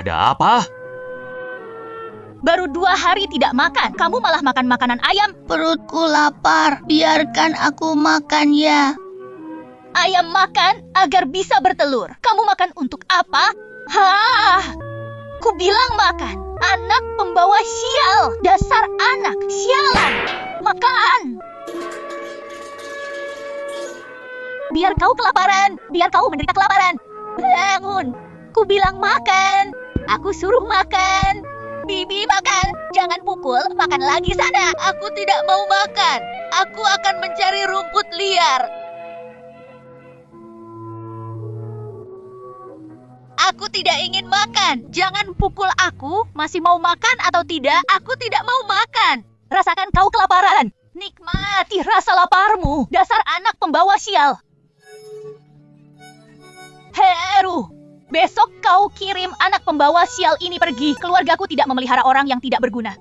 Ada apa? Baru 2 hari tidak makan, kamu malah makan makanan ayam. Perutku lapar, biarkan aku makan ya. Ayam makan agar bisa bertelur. Kamu makan untuk apa? Hah! Ku bilang makan. Anak pembawa sial. Dasar anak sialan. Makan. Biar kau kelaparan. Biar kau menderita kelaparan. Bangun. Ku bilang makan. Aku suruh makan. Bibi makan. Jangan pukul. Makan lagi sana. Aku tidak mau makan. Aku akan mencari rumput liar. Aku tidak ingin makan. Jangan pukul aku. Masih mau makan atau tidak? Aku tidak mau makan. Rasakan kau kelaparan. Nikmati rasa laparmu. Dasar anak pembawa sial. Heru, besok kau kirim anak pembawa sial ini pergi. Keluargaku tidak memelihara orang yang tidak berguna.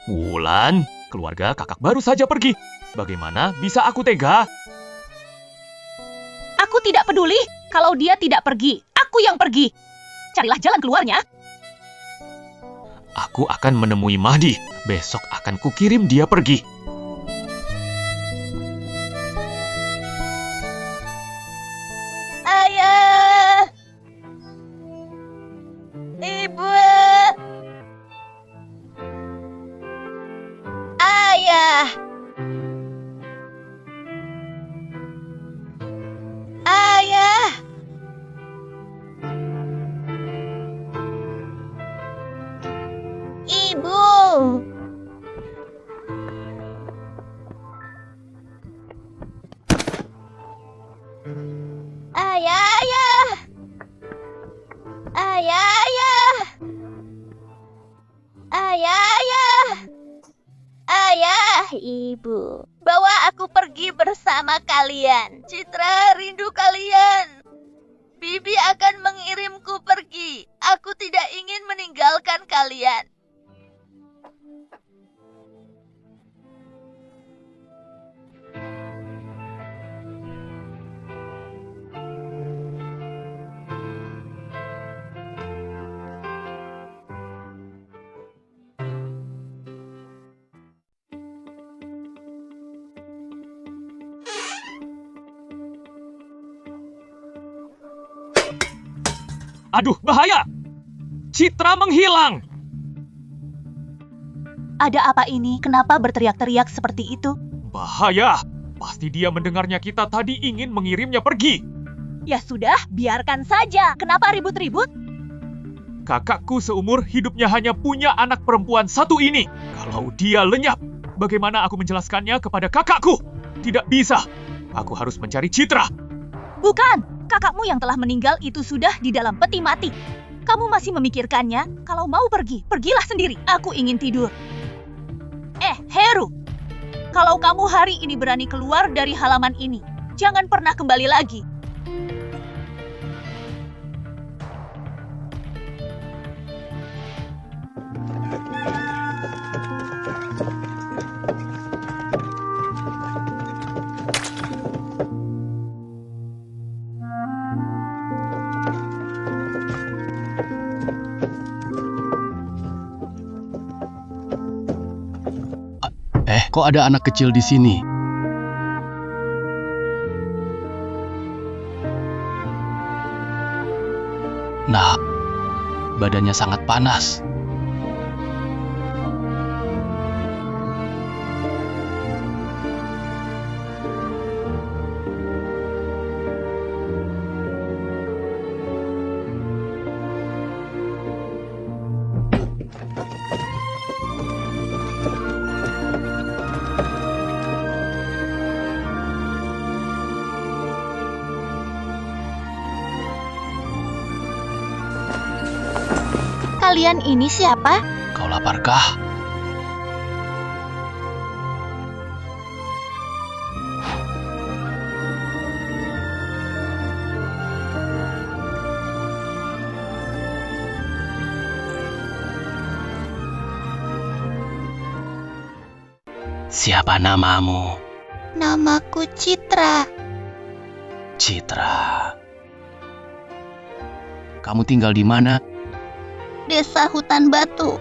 Wulan, keluarga kakak baru saja pergi. Bagaimana bisa aku tega? Aku tidak peduli kalau dia tidak pergi. Aku yang pergi. Carilah jalan keluarnya. Aku akan menemui Mahdi. Besok akan kukirim dia pergi. Ayah. Ibu. Ayah. Ayah. Ibu. Ayah, ayah. Ayah, ayah. Ayah, ayah. Ayah, ibu. Bawa aku pergi bersama kalian. Citra rindu kalian. Bibi akan mengirimku pergi. Aku tidak ingin meninggalkan kalian. Aduh, bahaya! Citra menghilang! Ada apa ini? Kenapa berteriak-teriak seperti itu? Bahaya! Pasti dia mendengarnya kita tadi ingin mengirimnya pergi. Ya sudah, biarkan saja. Kenapa ribut-ribut? Kakakku seumur hidupnya hanya punya anak perempuan satu ini. Kalau dia lenyap, bagaimana aku menjelaskannya kepada kakakku? Tidak bisa. Aku harus mencari Citra. Bukan, kakakmu yang telah meninggal itu sudah di dalam peti mati. Kamu masih memikirkannya? Kalau mau pergi, pergilah sendiri. Aku ingin tidur. Heru. Kalau kamu hari ini berani keluar dari halaman ini, jangan pernah kembali lagi. Kok ada anak kecil di sini? Nah, badannya sangat panas. Kalian ini siapa? Kau laparkah? Siapa namamu? Namaku Citra. Citra. Kamu tinggal di mana? desa hutan batu.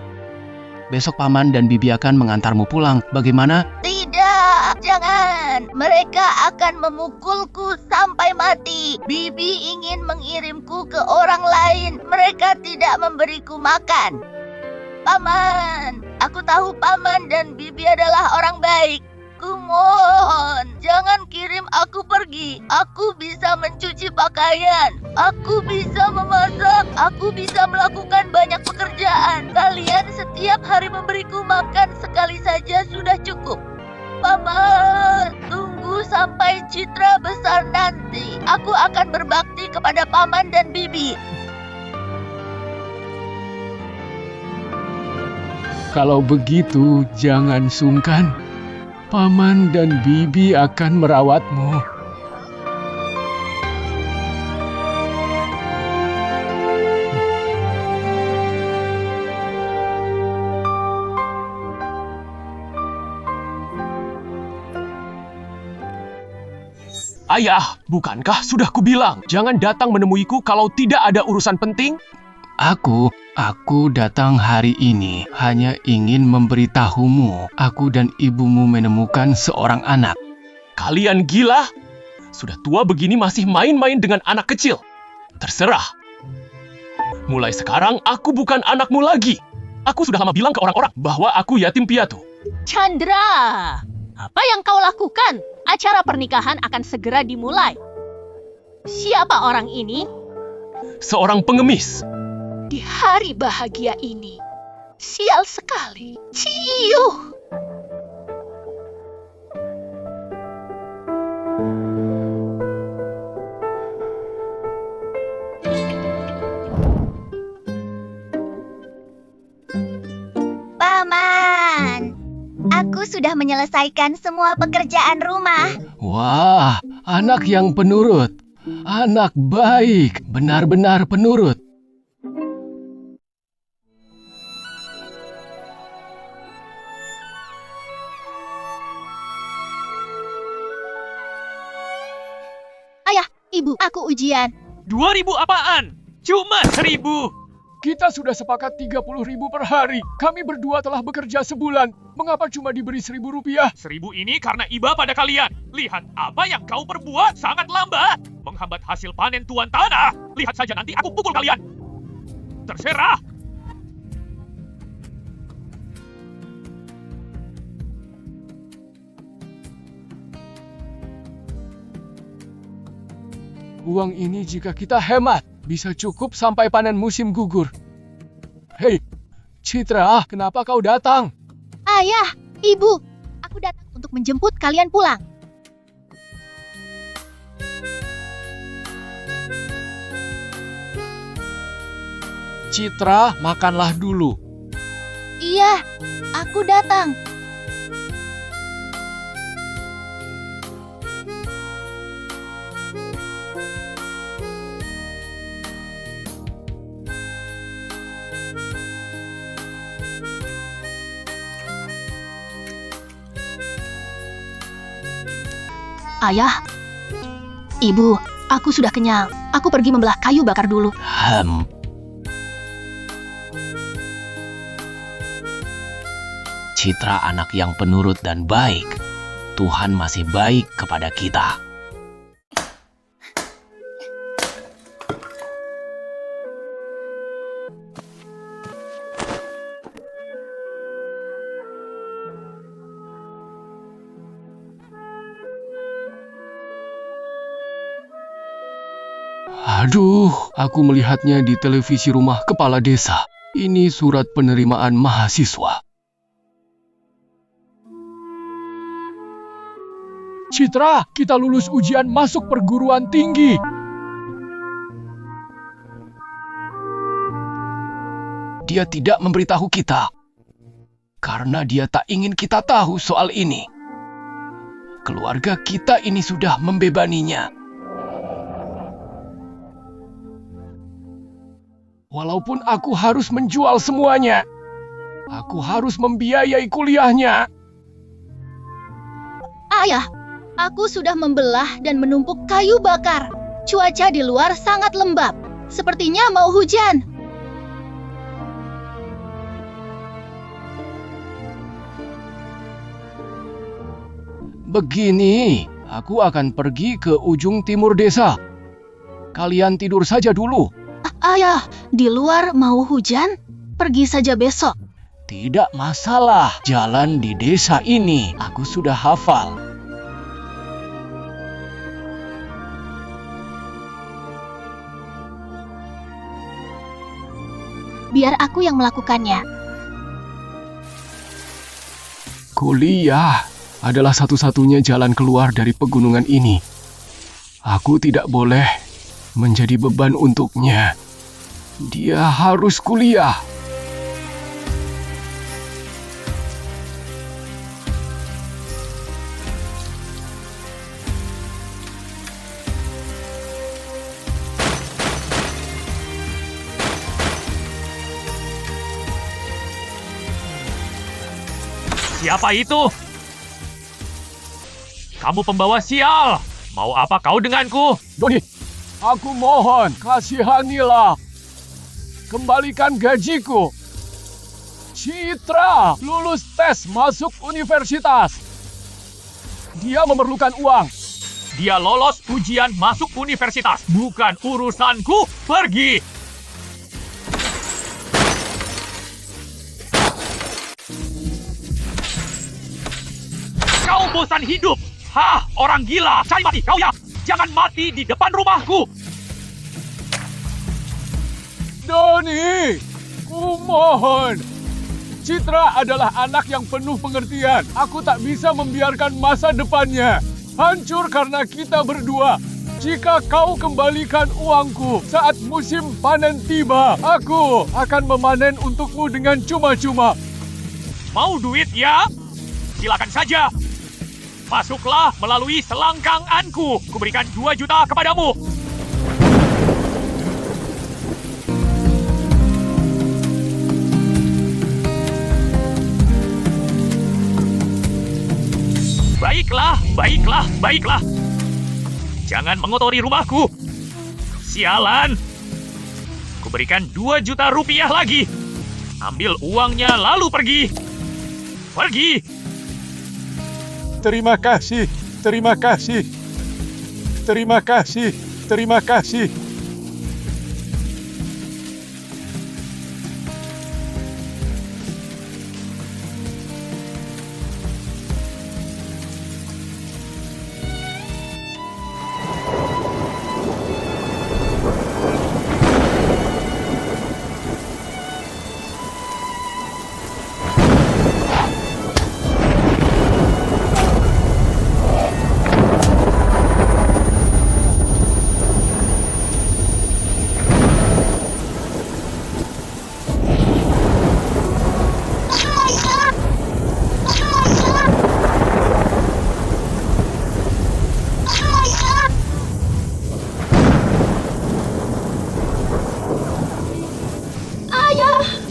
Besok Paman dan Bibi akan mengantarmu pulang. Bagaimana? Tidak, jangan. Mereka akan memukulku sampai mati. Bibi ingin mengirimku ke orang lain. Mereka tidak memberiku makan. Paman, aku tahu Paman dan Bibi adalah orang baik. Kumohon, jangan kirim aku pergi. Aku bisa mencuci pakaian. Aku bisa memasak. Aku bisa melakukan banyak pekerjaan. Kalian setiap hari memberiku makan sekali saja sudah cukup. Paman, tunggu sampai Citra besar nanti. Aku akan berbakti kepada Paman dan Bibi. Kalau begitu, jangan sungkan. Paman dan Bibi akan merawatmu. Ayah, bukankah sudah kubilang, jangan datang menemuiku kalau tidak ada urusan penting? Aku datang hari ini hanya ingin memberitahumu, aku dan ibumu menemukan seorang anak. Kalian gila? Sudah tua begini masih main-main dengan anak kecil. Terserah. Mulai sekarang aku bukan anakmu lagi. Aku sudah lama bilang ke orang-orang bahwa aku yatim piatu. Chandra, apa yang kau lakukan? Acara pernikahan akan segera dimulai. Siapa orang ini? Seorang pengemis. Di hari bahagia ini, sial sekali. Ciuh. Paman, aku sudah menyelesaikan semua pekerjaan rumah. Wah, anak yang penurut. Anak baik, benar-benar penurut. Ayah, ibu, aku ujian. 2.000 apaan? Cuma 1.000. Kita sudah sepakat 30.000 per hari. Kami berdua telah bekerja sebulan. Mengapa cuma diberi 1.000 rupiah? 1.000 ini karena iba pada kalian. Lihat apa yang kau perbuat sangat lambat. Menghambat hasil panen tuan tanah. Lihat saja nanti aku pukul kalian. Terserah. Uang ini jika kita hemat, bisa cukup sampai panen musim gugur. Hei, Citra, kenapa kau datang? Ayah, ibu, aku datang untuk menjemput kalian pulang. Citra, makanlah dulu. Iya, aku datang. Ayah, ibu, aku sudah kenyang. Aku pergi membelah kayu bakar dulu. Citra anak yang penurut dan baik. Tuhan masih baik kepada kita. Aduh, aku melihatnya di televisi rumah kepala desa. Ini surat penerimaan mahasiswa. Citra, kita lulus ujian masuk perguruan tinggi. Dia tidak memberitahu kita. Karena dia tak ingin kita tahu soal ini. Keluarga kita ini sudah membebaninya. Walaupun aku harus menjual semuanya. Aku harus membiayai kuliahnya. Ayah, aku sudah membelah dan menumpuk kayu bakar. Cuaca di luar sangat lembab. Sepertinya mau hujan. Begini, aku akan pergi ke ujung timur desa. Kalian tidur saja dulu. Ayah, di luar mau hujan? Pergi saja besok. Tidak masalah, jalan di desa ini aku sudah hafal. Biar aku yang melakukannya. Kuliah adalah satu-satunya jalan keluar dari pegunungan ini. Aku tidak boleh menjadi beban untuknya. Dia harus kuliah. Siapa itu? Kamu pembawa sial. Mau apa kau denganku? Doni, aku mohon, kasihanilah. Kembalikan gajiku. Citra lulus tes masuk universitas. Dia memerlukan uang. Dia lolos ujian masuk universitas. Bukan urusanku. Pergi. Kau bosan hidup. Hah, orang gila. Cari mati kau ya. Jangan mati di depan rumahku. Doni, kumohon. Citra adalah anak yang penuh pengertian. Aku tak bisa membiarkan masa depannya hancur karena kita berdua. Jika kau kembalikan uangku saat musim panen tiba, aku akan memanen untukmu dengan cuma-cuma. Mau duit ya? Silakan saja. Masuklah melalui selangkanganku. Kuberikan 2 juta kepadamu. Baiklah, baiklah, baiklah. Jangan mengotori rumahku. Sialan. Kuberikan 2 juta rupiah lagi. Ambil uangnya lalu pergi. Pergi. Terima kasih, terima kasih. Terima kasih, terima kasih.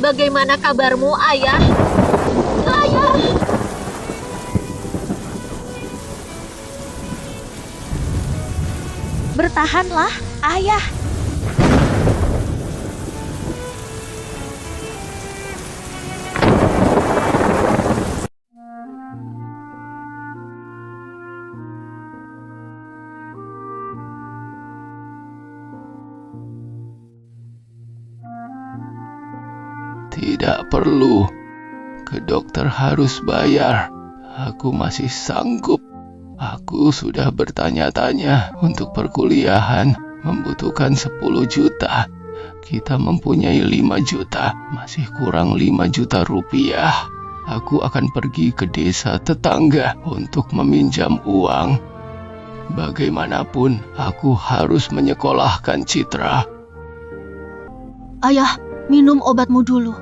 Bagaimana kabarmu, Ayah? Ayah! Bertahanlah, Ayah. Tidak perlu. Ke dokter harus bayar. Aku masih sanggup. Aku sudah bertanya-tanya untuk perkuliahan membutuhkan 10 juta. Kita mempunyai 5 juta. Masih kurang 5 juta rupiah. Aku akan pergi ke desa tetangga untuk meminjam uang. Bagaimanapun, aku harus menyekolahkan Citra. Ayah, minum obatmu dulu.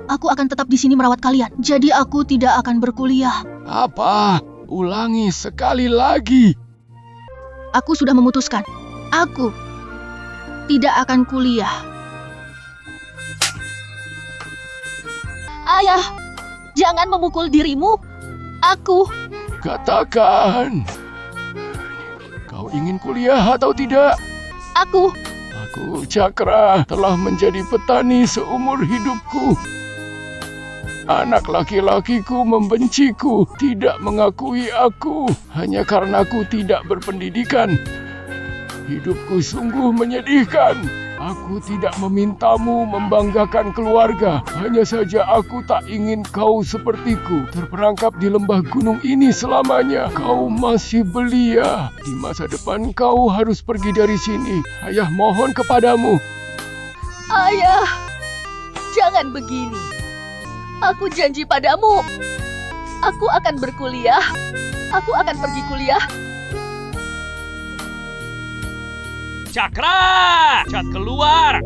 Aku akan tetap di sini merawat kalian. Jadi aku tidak akan berkuliah. Apa? Ulangi sekali lagi. Aku sudah memutuskan. Aku tidak akan kuliah. Ayah, jangan memukul dirimu. Aku... Katakan. Kau ingin kuliah atau tidak? Aku... Aku, Cakra, telah menjadi petani seumur hidupku. Anak laki-lakiku membenciku, tidak mengakui aku, hanya karena aku tidak berpendidikan. Hidupku sungguh menyedihkan. Aku tidak memintamu membanggakan keluarga. Hanya saja aku tak ingin kau sepertiku, terperangkap di lembah gunung ini selamanya. Kau masih belia. Di masa depan kau harus pergi dari sini. Ayah mohon kepadamu. Ayah, jangan begini. Aku janji padamu, aku akan berkuliah. Aku akan pergi kuliah. Cakra! Cat keluar!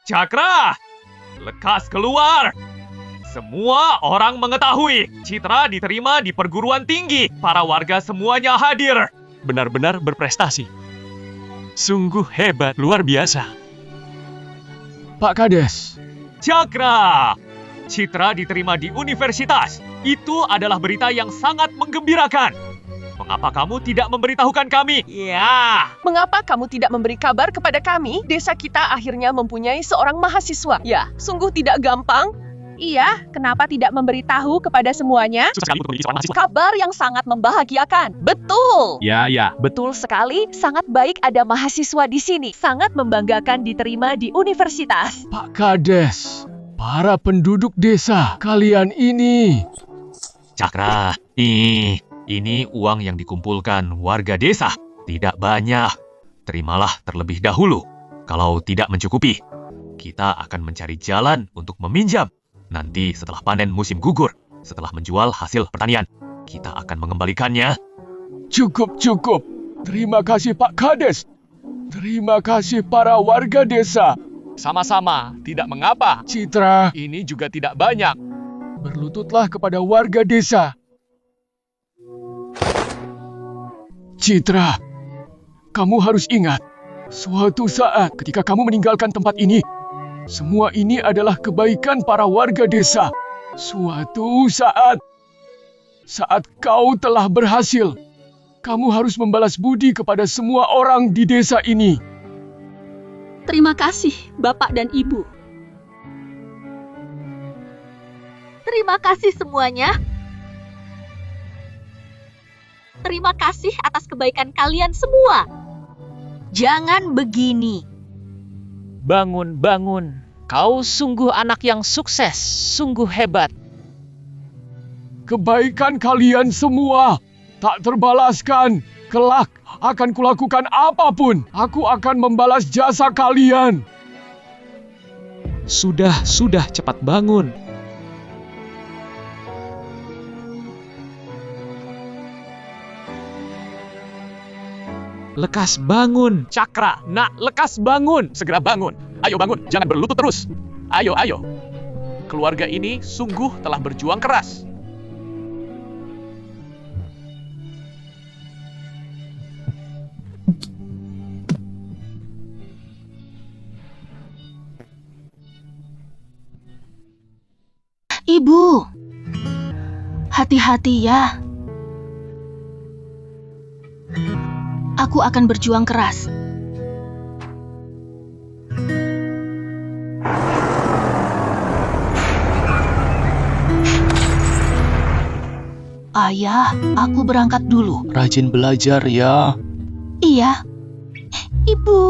Cakra! Lekas keluar! Semua orang mengetahui Citra diterima di perguruan tinggi. Para warga semuanya hadir. Benar-benar berprestasi. Sungguh hebat, luar biasa. Pak Kades, Cakra! Citra diterima di universitas. Itu adalah berita yang sangat menggembirakan. Mengapa kamu tidak memberitahukan kami? Ya. Mengapa kamu tidak memberi kabar kepada kami? Desa kita akhirnya mempunyai seorang mahasiswa. Ya, sungguh tidak gampang. Iya, kenapa tidak memberitahu kepada semuanya? Susah sekali untuk memiliki seorang mahasiswa. Kabar yang sangat membahagiakan. Betul. Ya. Betul sekali, sangat baik ada mahasiswa di sini. Sangat membanggakan diterima di universitas. Pak Kades, para penduduk desa, kalian ini. Cakra, ini uang yang dikumpulkan warga desa. Tidak banyak. Terimalah terlebih dahulu. Kalau tidak mencukupi, kita akan mencari jalan untuk meminjam. Nanti setelah panen musim gugur, setelah menjual hasil pertanian, kita akan mengembalikannya. Cukup. Terima kasih Pak Kades. Terima kasih para warga desa. Sama-sama, tidak mengapa. Citra, Ini juga tidak banyak. berlututlah kepada warga desa. Citra, kamu harus ingat, suatu saat ketika kamu meninggalkan tempat ini, semua ini adalah kebaikan para warga desa. Suatu saat kau telah berhasil, kamu harus membalas budi kepada semua orang di desa ini. Terima kasih, Bapak dan Ibu. Terima kasih semuanya. Terima kasih atas kebaikan kalian semua. Jangan begini. Bangun. Kau sungguh anak yang sukses, sungguh hebat. Kebaikan kalian semua tak terbalaskan. Kelak akan kulakukan apapun. Aku akan membalas jasa kalian. Sudah, cepat bangun. Lekas bangun. Cakra, nak, lekas bangun. Segera bangun. Ayo bangun, jangan berlutut terus. Ayo. Keluarga ini sungguh telah berjuang keras. Ibu, hati-hati ya. Aku akan berjuang keras. Ayah, aku berangkat dulu. Rajin belajar ya. Iya. Ibu,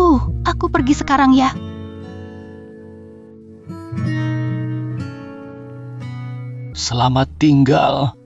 aku pergi sekarang ya. Selamat tinggal.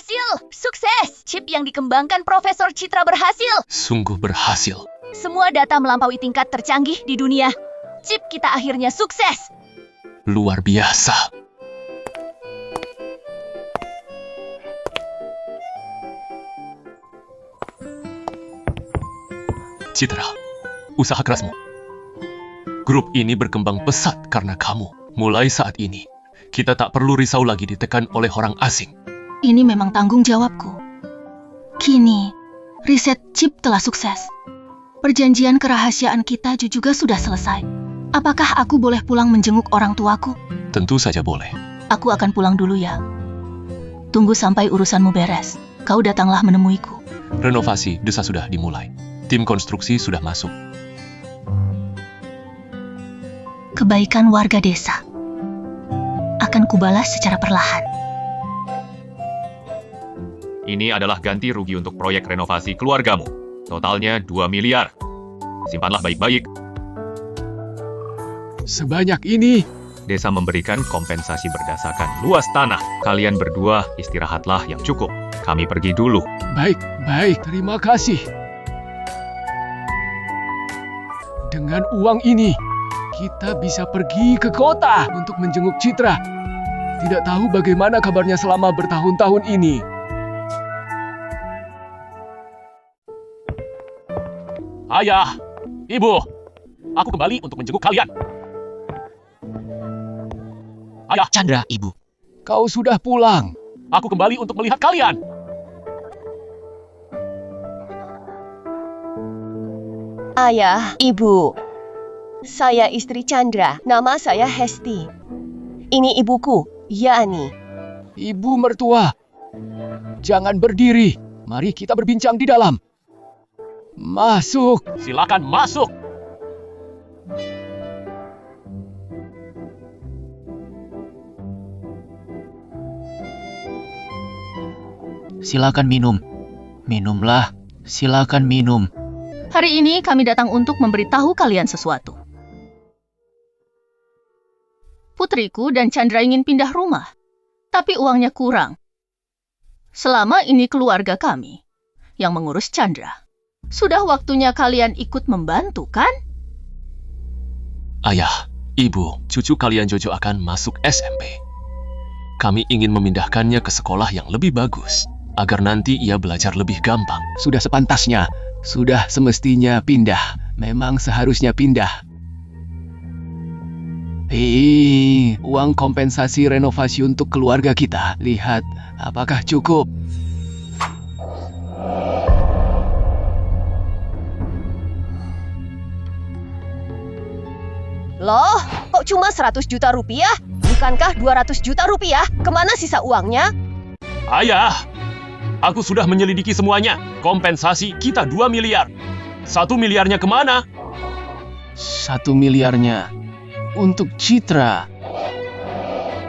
Berhasil! Sukses! Chip yang dikembangkan Profesor Citra berhasil. Sungguh berhasil. Semua data melampaui tingkat tercanggih di dunia. Chip kita akhirnya sukses. Luar biasa. Citra, usaha kerasmu. Grup ini berkembang pesat karena kamu. Mulai saat ini, kita tak perlu risau lagi ditekan oleh orang asing. Ini memang tanggung jawabku. Kini, riset chip telah sukses. Perjanjian kerahasiaan kita juga sudah selesai. Apakah aku boleh pulang menjenguk orang tuaku? Tentu saja boleh. Aku akan pulang dulu ya. Tunggu sampai urusanmu beres. Kau datanglah menemuiku. Renovasi desa sudah dimulai. Tim konstruksi sudah masuk. Kebaikan warga desa akan kubalas secara perlahan. Ini adalah ganti rugi untuk proyek renovasi keluargamu. Totalnya 2 miliar. Simpanlah baik-baik. Sebanyak ini, Desa memberikan kompensasi berdasarkan luas tanah. Kalian berdua istirahatlah yang cukup. Kami pergi dulu. baik, terima kasih. Dengan uang ini, kita bisa pergi ke kota untuk menjenguk Citra. Tidak tahu bagaimana kabarnya selama bertahun-tahun ini. Ayah, Ibu, aku kembali untuk menjenguk kalian. Ayah, Chandra, Ibu. Kau sudah pulang. aku kembali untuk melihat kalian. Ayah, Ibu. Saya istri Chandra. Nama saya Hesti. Ini ibuku, Yani. Ibu mertua, jangan berdiri. Mari kita berbincang di dalam. Masuk. Silakan masuk. Silakan minum. Minumlah. Silakan minum. Hari ini kami datang untuk memberitahu kalian sesuatu. Putriku dan Chandra ingin pindah rumah, tapi uangnya kurang. Selama ini keluarga kami yang mengurus Chandra. Sudah waktunya kalian ikut membantu, kan? Ayah, Ibu, cucu kalian Jojo akan masuk SMP. Kami ingin memindahkannya ke sekolah yang lebih bagus, agar nanti ia belajar lebih gampang. Sudah sepantasnya. Sudah semestinya pindah. Memang seharusnya pindah. Uang kompensasi renovasi untuk keluarga kita. Lihat, apakah cukup? Loh, kok cuma 100 juta rupiah? Bukankah 200 juta rupiah? Kemana sisa uangnya? Ayah, aku sudah menyelidiki semuanya. Kompensasi kita 2 miliar. 1 miliarnya kemana? 1 miliarnya untuk Citra.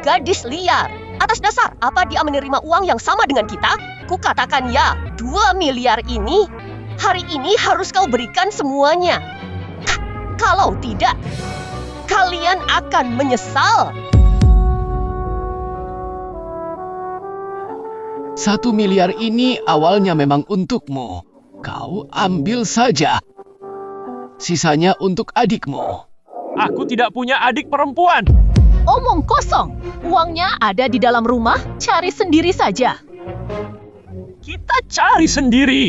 Gadis liar. Atas dasar apa dia menerima uang yang sama dengan kita? Kukatakan ya, 2 miliar ini hari ini harus kau berikan semuanya. Kalau tidak, kalian akan menyesal. 1 miliar ini awalnya memang untukmu. Kau ambil saja. Sisanya untuk adikmu. Aku tidak punya adik perempuan. Omong kosong. Uangnya ada di dalam rumah, cari sendiri saja. Kita cari sendiri.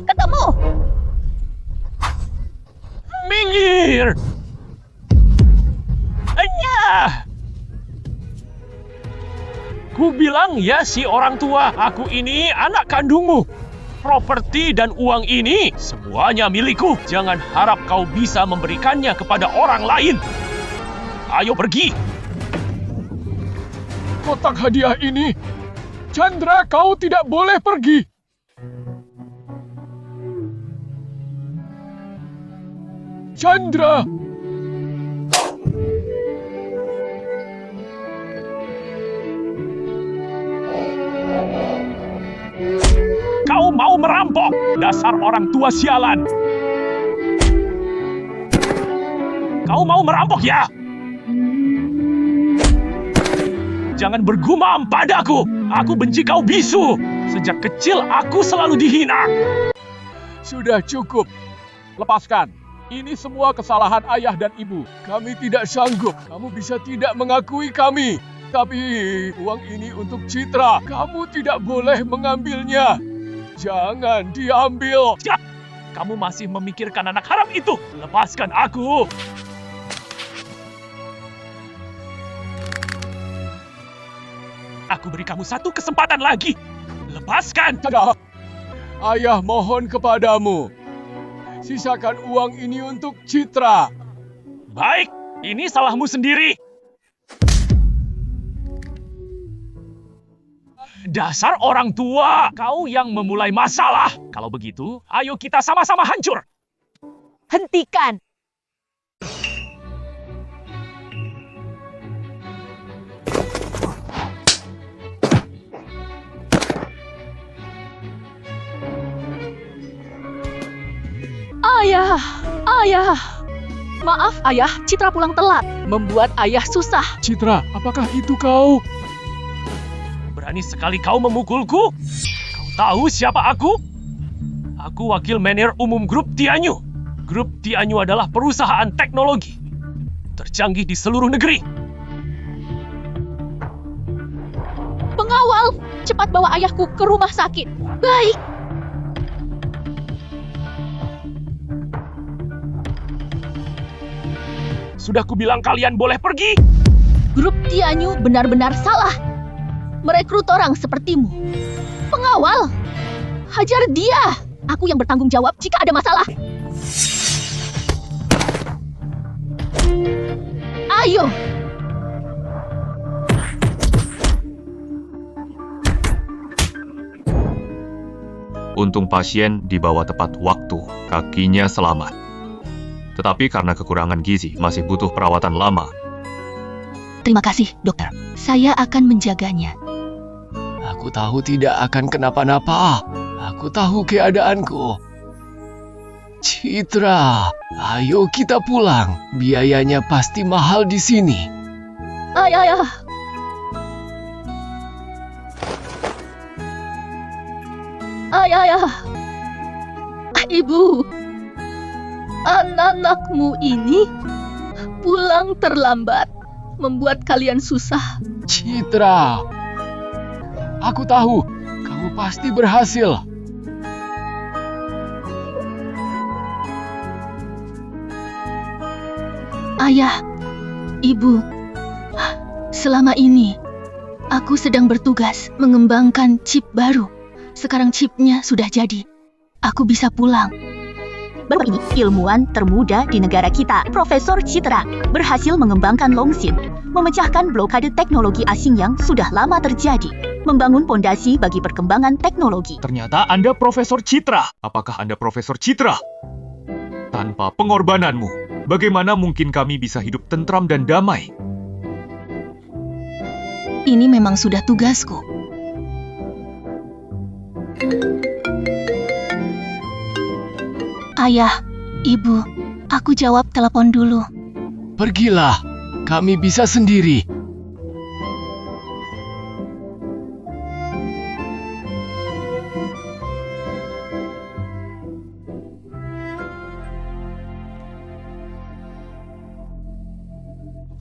Ketemu. Minggir! Ayah! Ku bilang ya si orang tua, aku ini anak kandungmu. Properti dan uang ini semuanya milikku. Jangan harap kau bisa memberikannya kepada orang lain. Ayo pergi. Kotak hadiah ini, Chandra, kau tidak boleh pergi. Chandra! Kau mau merampok, dasar orang tua sialan. Kau mau merampok ya? Jangan bergumam padaku. Aku benci kau bisu. Sejak kecil aku selalu dihina. Sudah cukup. Lepaskan. Ini semua kesalahan ayah dan ibu. Kami tidak sanggup. Kamu bisa tidak mengakui kami. Tapi uang ini untuk Citra. Kamu tidak boleh mengambilnya. Jangan diambil. Kamu masih memikirkan anak haram itu. Lepaskan aku. Aku beri kamu satu kesempatan lagi. Lepaskan. Tidak. Ayah mohon kepadamu. Sisakan uang ini untuk Citra. Baik, ini salahmu sendiri. Dasar orang tua, kau yang memulai masalah. Kalau begitu, ayo kita sama-sama hancur. Hentikan. Ayah. Maaf ayah, Citra pulang telat. Membuat ayah susah. Citra, apakah itu kau? Berani sekali kau memukulku? Kau tahu siapa aku? Aku wakil manajer umum Grup Tianyu. Grup Tianyu adalah perusahaan teknologi tercanggih di seluruh negeri. Pengawal, cepat bawa ayahku ke rumah sakit. Baik. Sudah kubilang kalian boleh pergi. Grup Tianyu benar-benar salah. Merekrut orang sepertimu. Pengawal, hajar dia. Aku yang bertanggung jawab jika ada masalah. Ayo. Untung pasien dibawa tepat waktu, kakinya selamat. Tetapi karena kekurangan gizi, masih butuh perawatan lama. Terima kasih, dokter. Saya akan menjaganya. Aku tahu tidak akan kenapa-napa. Aku tahu keadaanku. Citra, ayo kita pulang. Biayanya pasti mahal di sini. Ayah. Ibu. Anak-anakmu ini pulang terlambat, membuat kalian susah. Citra, aku tahu kamu pasti berhasil. Ayah, ibu, selama ini aku sedang bertugas mengembangkan chip baru. Sekarang chipnya sudah jadi. Aku bisa pulang. Baru ini, ilmuwan termuda di negara kita, Profesor Citra, berhasil mengembangkan Longxin, memecahkan blokade teknologi asing yang sudah lama terjadi, membangun pondasi bagi perkembangan teknologi. Ternyata Anda Profesor Citra. Apakah Anda Profesor Citra? Tanpa pengorbananmu, bagaimana mungkin kami bisa hidup tentram dan damai? Ini memang sudah tugasku. Ayah, ibu, aku jawab telepon dulu. Pergilah, kami bisa sendiri.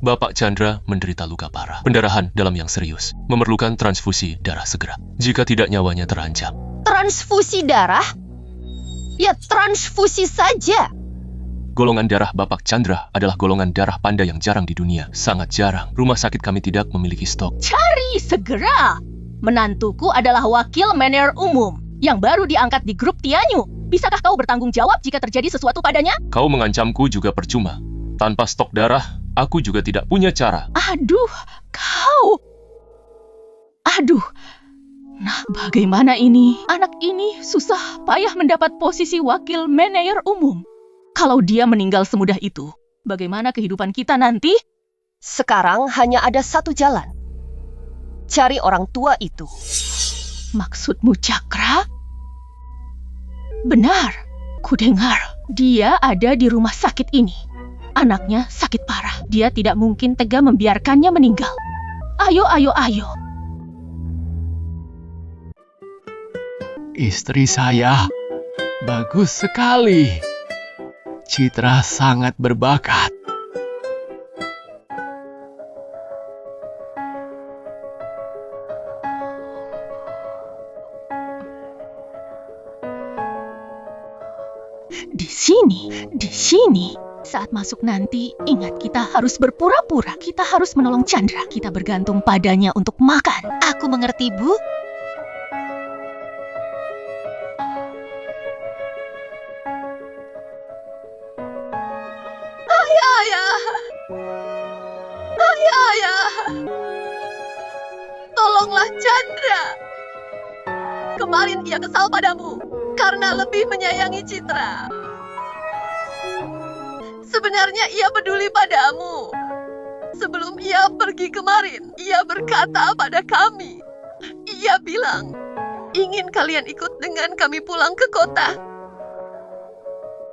Bapak Chandra menderita luka parah, pendarahan dalam yang serius, memerlukan transfusi darah segera. Jika tidak, nyawanya terancam. Transfusi darah? Ya transfusi saja. Golongan darah Bapak Chandra adalah golongan darah panda yang jarang di dunia. Sangat jarang. Rumah sakit kami tidak memiliki stok. Cari segera! Menantuku adalah wakil manajer umum yang baru diangkat di Grup Tianyu. Bisakah kau bertanggung jawab jika terjadi sesuatu padanya? Kau mengancamku juga percuma. Tanpa stok darah, aku juga tidak punya cara. Aduh, kau! Aduh! Nah, bagaimana ini? Anak ini susah payah mendapat posisi wakil manajer umum. Kalau dia meninggal semudah itu, bagaimana kehidupan kita nanti? Sekarang hanya ada satu jalan. Cari orang tua itu. Maksudmu Cakra? Benar, kudengar. Dia ada di rumah sakit ini. Anaknya sakit parah. Dia tidak mungkin tega membiarkannya meninggal. Ayo, ayo, ayo. Istri saya bagus sekali. Citra sangat berbakat. Di sini. Saat masuk nanti, ingat kita harus berpura-pura. Kita harus menolong Chandra. Kita bergantung padanya untuk makan. Aku mengerti, Bu. Ayah. Tolonglah Chandra. Kemarin ia kesal padamu karena lebih menyayangi Citra. Sebenarnya ia peduli padamu. Sebelum ia pergi kemarin, ia berkata pada kami. Ia bilang, ingin kalian ikut dengan kami pulang ke kota.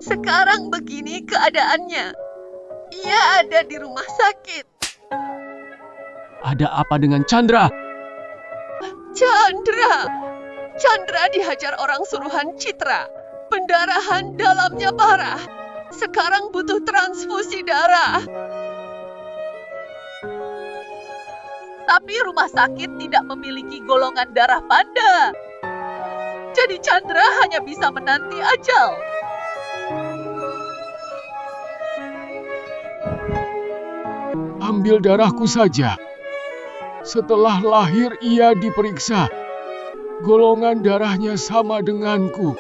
Sekarang begini keadaannya. Ia ada di rumah sakit. Ada apa dengan Chandra? Chandra dihajar orang suruhan Citra. Pendarahan dalamnya parah. Sekarang butuh transfusi darah. Tapi rumah sakit tidak memiliki golongan darah panda. Jadi Chandra hanya bisa menanti ajal. Ambil darahku saja. Setelah lahir ia diperiksa. Golongan darahnya sama denganku.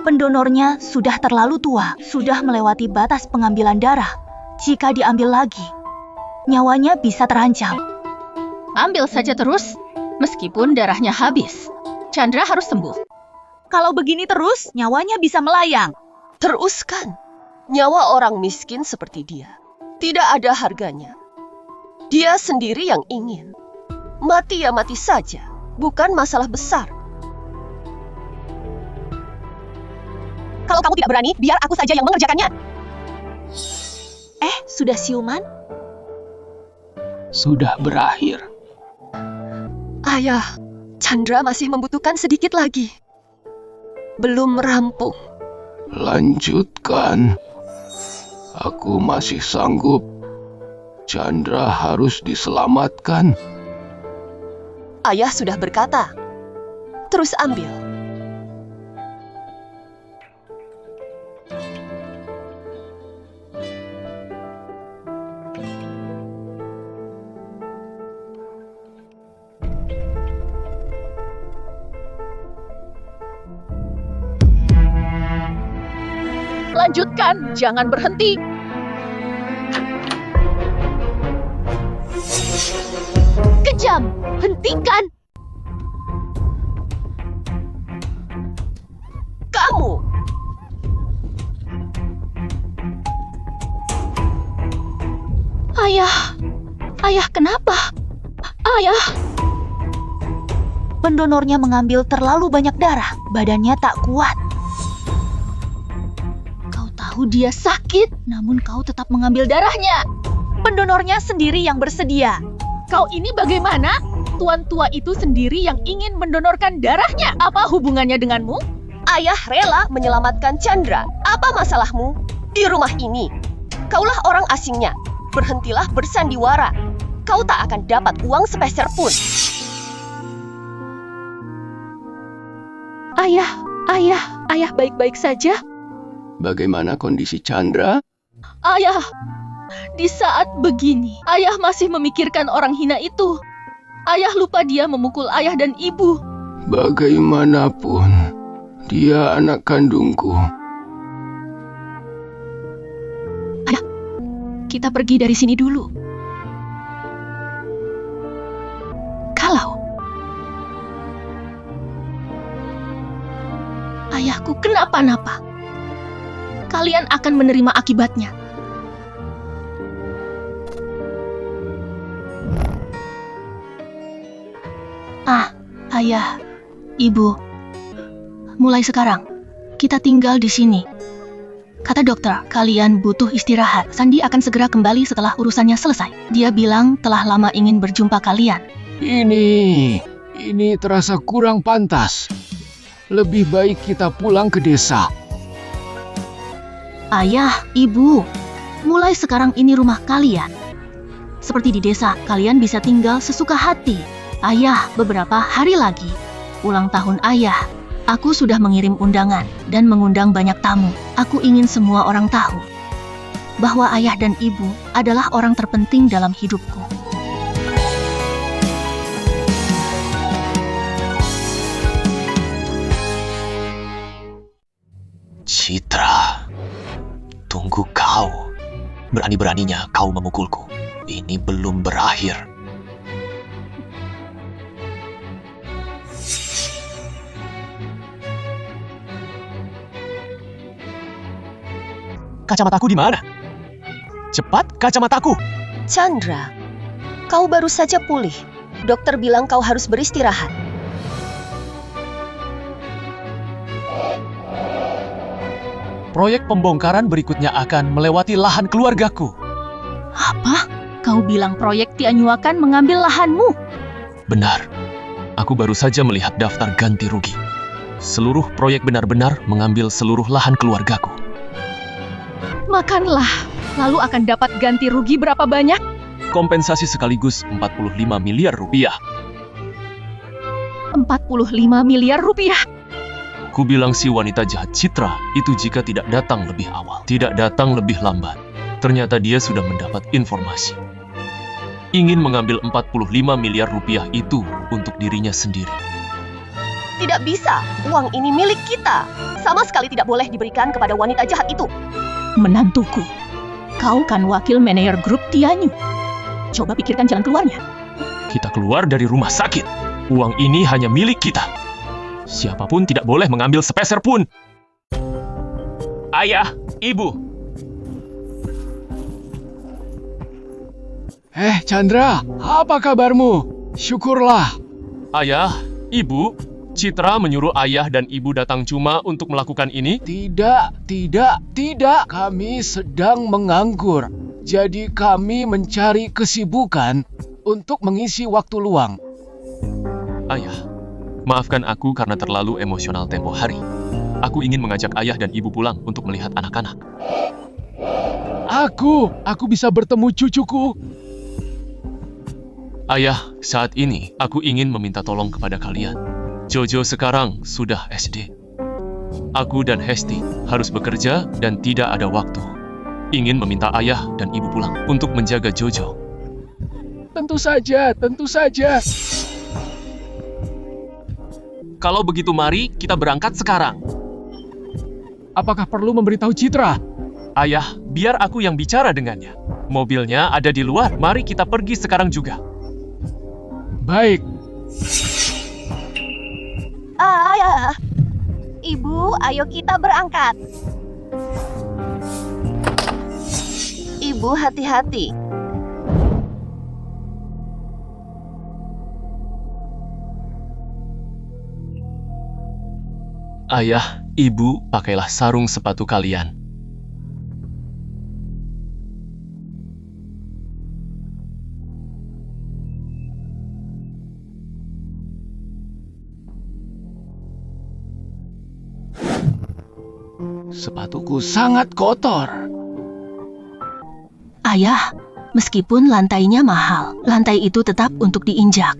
Pendonornya sudah terlalu tua, sudah melewati batas pengambilan darah. Jika diambil lagi, nyawanya bisa terancam. Ambil saja terus, meskipun darahnya habis. Chandra harus sembuh. Kalau begini terus, nyawanya bisa melayang. Teruskan. Nyawa orang miskin seperti dia tidak ada harganya. Dia sendiri yang ingin. Mati ya mati saja, bukan masalah besar. Kalau kamu tidak berani, biar aku saja yang mengerjakannya. Sudah siuman? Sudah berakhir. Ayah, Chandra masih membutuhkan sedikit lagi. Belum rampung. Lanjutkan. Aku masih sanggup. Chandra harus diselamatkan. Ayah sudah berkata. Terus ambil. Lanjutkan, jangan berhenti. Kejam, hentikan. Kamu! Ayah kenapa? Ayah! Pendonornya mengambil terlalu banyak darah, badannya tak kuat. Kau tahu dia sakit, namun kau tetap mengambil darahnya. Pendonornya sendiri yang bersedia. Kau ini bagaimana? Tuan tua itu sendiri yang ingin mendonorkan darahnya. Apa hubungannya denganmu? Ayah rela menyelamatkan Chandra. Apa masalahmu? Di rumah ini, kaulah orang asingnya. Berhentilah bersandiwara. Kau tak akan dapat uang sepeser pun. Ayah baik-baik saja. Bagaimana kondisi Chandra? Ayah, di saat begini, ayah masih memikirkan orang hina itu. Ayah lupa dia memukul ayah dan ibu. Bagaimanapun, dia anak kandungku. Ayah, kita pergi dari sini dulu. Kalau ayahku kenapa-napa, kalian akan menerima akibatnya. Ayah, ibu, mulai sekarang, kita tinggal di sini. Kata dokter, kalian butuh istirahat. Sandi akan segera kembali setelah urusannya selesai. Dia bilang telah lama ingin berjumpa kalian. Ini terasa kurang pantas. Lebih baik kita pulang ke desa. Ayah, ibu, mulai sekarang ini rumah kalian. Seperti di desa, kalian bisa tinggal sesuka hati. Ayah, beberapa hari lagi, ulang tahun ayah. Aku sudah mengirim undangan dan mengundang banyak tamu. Aku ingin semua orang tahu bahwa ayah dan ibu adalah orang terpenting dalam hidupku. Citra, tunggu kau. Berani-beraninya kau memukulku. Ini belum berakhir. Kacamataku di mana? Cepat, kacamataku! Chandra, kau baru saja pulih. Dokter bilang kau harus beristirahat. Proyek pembongkaran berikutnya akan melewati lahan keluargaku. Apa? Kau bilang proyek Tianyua akan mengambil lahanmu? Benar. Aku baru saja melihat daftar ganti rugi. Seluruh proyek benar-benar mengambil seluruh lahan keluargaku. Makanlah, lalu akan dapat ganti rugi berapa banyak? Kompensasi sekaligus 45 miliar rupiah. 45 miliar rupiah. Ku bilang si wanita jahat Citra itu jika tidak datang lebih awal, tidak datang lebih lambat. Ternyata dia sudah mendapat informasi. Ingin mengambil 45 miliar rupiah itu untuk dirinya sendiri. Tidak bisa, uang ini milik kita. Sama sekali tidak boleh diberikan kepada wanita jahat itu. Menantuku, kau kan wakil manajer grup Tianyu. Coba pikirkan jalan keluarnya. Kita keluar dari rumah sakit. Uang ini hanya milik kita. Siapapun tidak boleh mengambil sepeser pun. Ayah, ibu. Chandra, apa kabarmu? Syukurlah. Ayah, ibu. Citra menyuruh ayah dan ibu datang cuma untuk melakukan ini? Tidak. Kami sedang menganggur. Jadi kami mencari kesibukan untuk mengisi waktu luang. Ayah, maafkan aku karena terlalu emosional tempo hari. Aku ingin mengajak ayah dan ibu pulang untuk melihat anak-anak. Aku bisa bertemu cucuku. Ayah, saat ini aku ingin meminta tolong kepada kalian. Jojo sekarang sudah SD. Aku dan Hesti harus bekerja dan tidak ada waktu. Ingin meminta ayah dan ibu pulang untuk menjaga Jojo. Tentu saja. Kalau begitu mari kita berangkat sekarang. Apakah perlu memberitahu Citra? Ayah, biar aku yang bicara dengannya. Mobilnya ada di luar, mari kita pergi sekarang juga. Baik. Ayah, ibu, ayo kita berangkat. Ibu, hati-hati. Ayah, ibu, pakailah sarung sepatu kalian. Sepatuku sangat kotor. Ayah, meskipun lantainya mahal, lantai itu tetap untuk diinjak.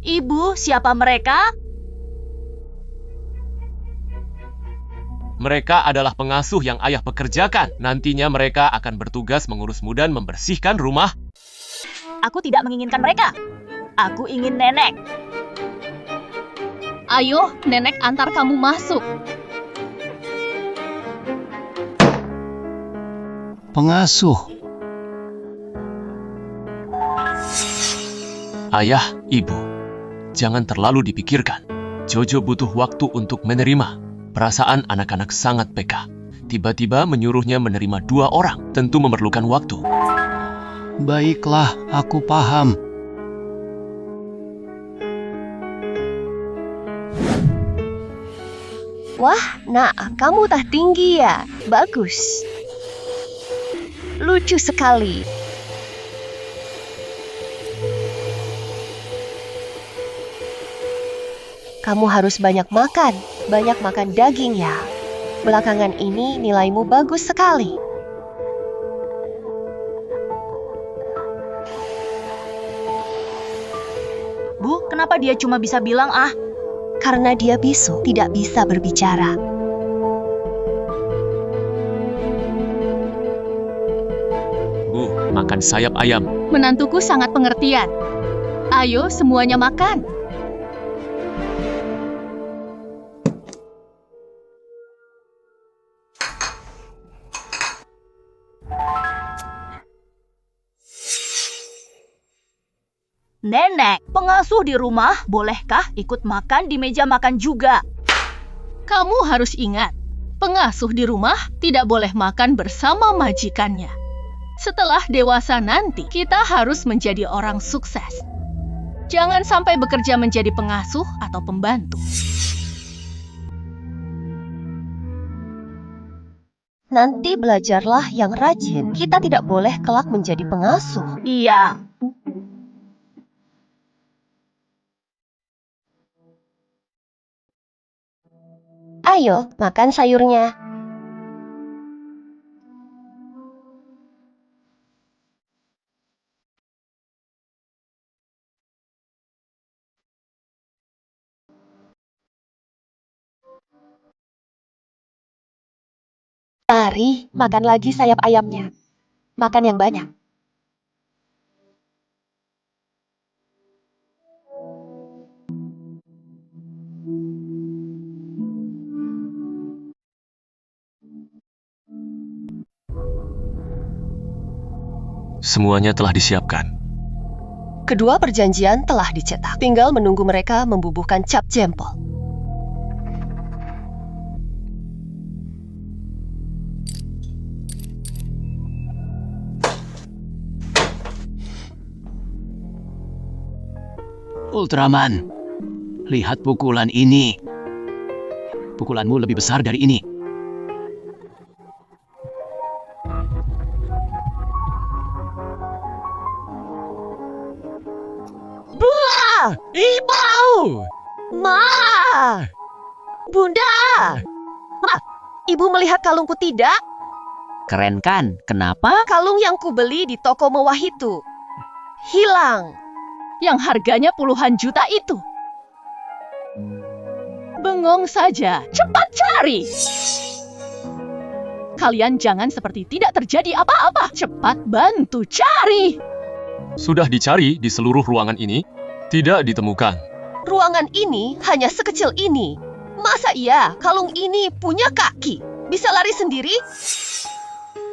Ibu, siapa mereka? Mereka adalah pengasuh yang ayah pekerjakan. Nantinya mereka akan bertugas mengurusmu dan membersihkan rumah. Aku tidak menginginkan mereka. Aku ingin nenek. Ayo, nenek antar kamu masuk. Pengasuh. Ayah, ibu, jangan terlalu dipikirkan. Jojo butuh waktu untuk menerima. Perasaan anak-anak sangat peka. Tiba-tiba menyuruhnya menerima 2 orang. Tentu memerlukan waktu. Baiklah, aku paham. Wah, nak, kamu tah tinggi ya. Bagus. Lucu sekali. Kamu harus banyak makan daging ya. Belakangan ini nilaimu bagus sekali. Bu, kenapa dia cuma bisa bilang ah? Karena dia bisu, tidak bisa berbicara. Bu, makan sayap ayam. Menantuku sangat pengertian. Ayo semuanya makan. Nenek, pengasuh di rumah, bolehkah ikut makan di meja makan juga? Kamu harus ingat, pengasuh di rumah tidak boleh makan bersama majikannya. Setelah dewasa nanti, kita harus menjadi orang sukses. Jangan sampai bekerja menjadi pengasuh atau pembantu. Nanti belajarlah yang rajin. Kita tidak boleh kelak menjadi pengasuh. Iya. Ayo, makan sayurnya. Mari, makan lagi sayap ayamnya. Makan yang banyak. Semuanya telah disiapkan. Kedua perjanjian telah dicetak. Tinggal menunggu mereka membubuhkan cap jempol. Ultraman, lihat pukulan ini. Pukulanmu lebih besar dari ini. Ibu! Ma! Bunda! Ma, ibu melihat kalungku tidak? Keren kan? Kenapa? Kalung yang kubeli di toko mewah itu hilang. Yang harganya puluhan juta itu. Bengong saja, cepat cari. Kalian jangan seperti tidak terjadi apa-apa. Cepat bantu cari. Sudah dicari di seluruh ruangan ini, tidak ditemukan. Ruangan ini hanya sekecil ini. Masa iya kalung ini punya kaki? Bisa lari sendiri?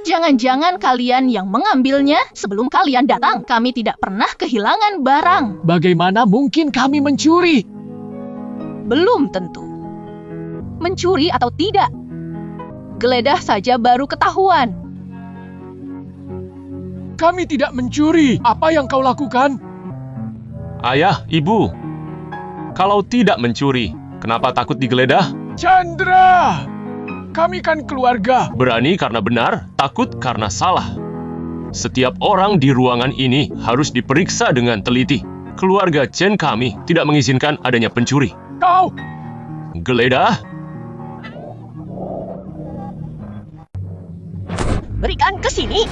Jangan-jangan kalian yang mengambilnya sebelum kalian datang. Kami tidak pernah kehilangan barang. Bagaimana mungkin kami mencuri? Belum tentu. Mencuri atau tidak, geledah saja baru ketahuan. Kami tidak mencuri. Apa yang kau lakukan? Ayah, ibu, kalau tidak mencuri, kenapa takut digeledah? Chandra! Kami kan keluarga. Berani karena benar, takut karena salah. Setiap orang di ruangan ini harus diperiksa dengan teliti. Keluarga Chen kami tidak mengizinkan adanya pencuri. Kau! Geledah? Berikan ke sini.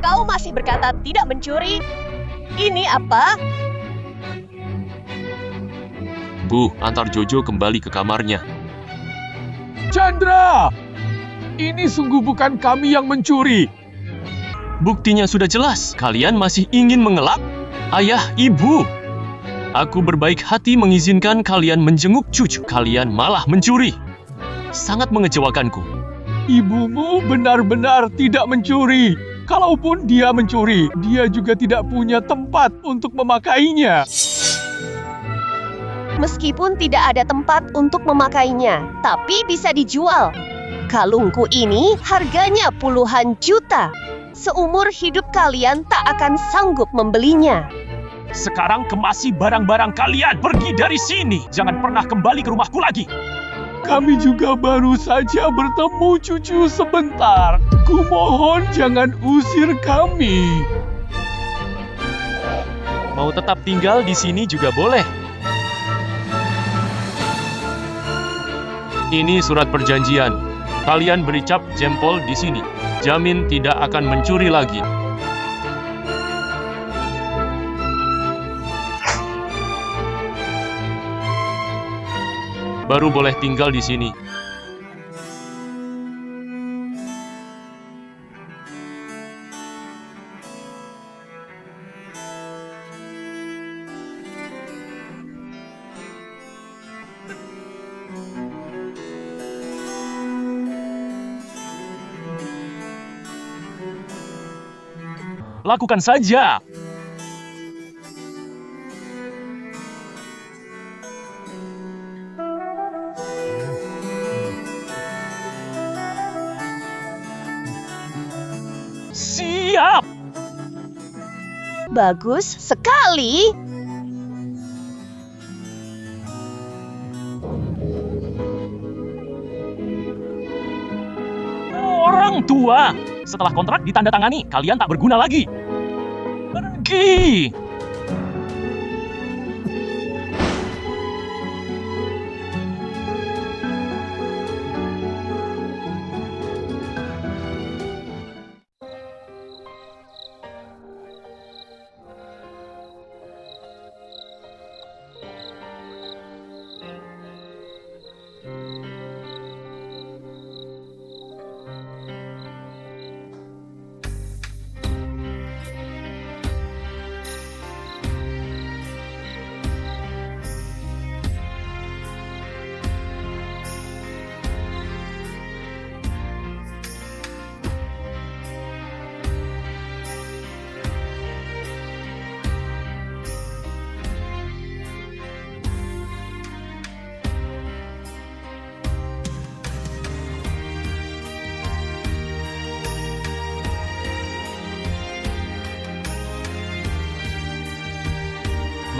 Kau masih berkata tidak mencuri? Ini apa? Bu, antar Jojo kembali ke kamarnya. Chandra! Ini sungguh bukan kami yang mencuri. Buktinya sudah jelas, kalian masih ingin mengelak? Ayah, ibu, aku berbaik hati mengizinkan kalian menjenguk cucu. Kalian malah mencuri. Sangat mengecewakanku. Ibumu benar-benar tidak mencuri. Kalaupun dia mencuri, dia juga tidak punya tempat untuk memakainya. Meskipun tidak ada tempat untuk memakainya, tapi bisa dijual. Kalungku ini harganya puluhan juta. Seumur hidup kalian tak akan sanggup membelinya. Sekarang kemasi barang-barang kalian. Pergi dari sini. Jangan pernah kembali ke rumahku lagi. Kami juga baru saja bertemu cucu sebentar. Kumohon jangan usir kami. Mau tetap tinggal di sini juga boleh. Ini surat perjanjian. Kalian beri cap jempol di sini. Jamin tidak akan mencuri lagi. Baru boleh tinggal di sini. Lakukan saja. Siap. Bagus sekali. Orang tua. Setelah kontrak ditandatangani, kalian tak berguna lagi. Pergi.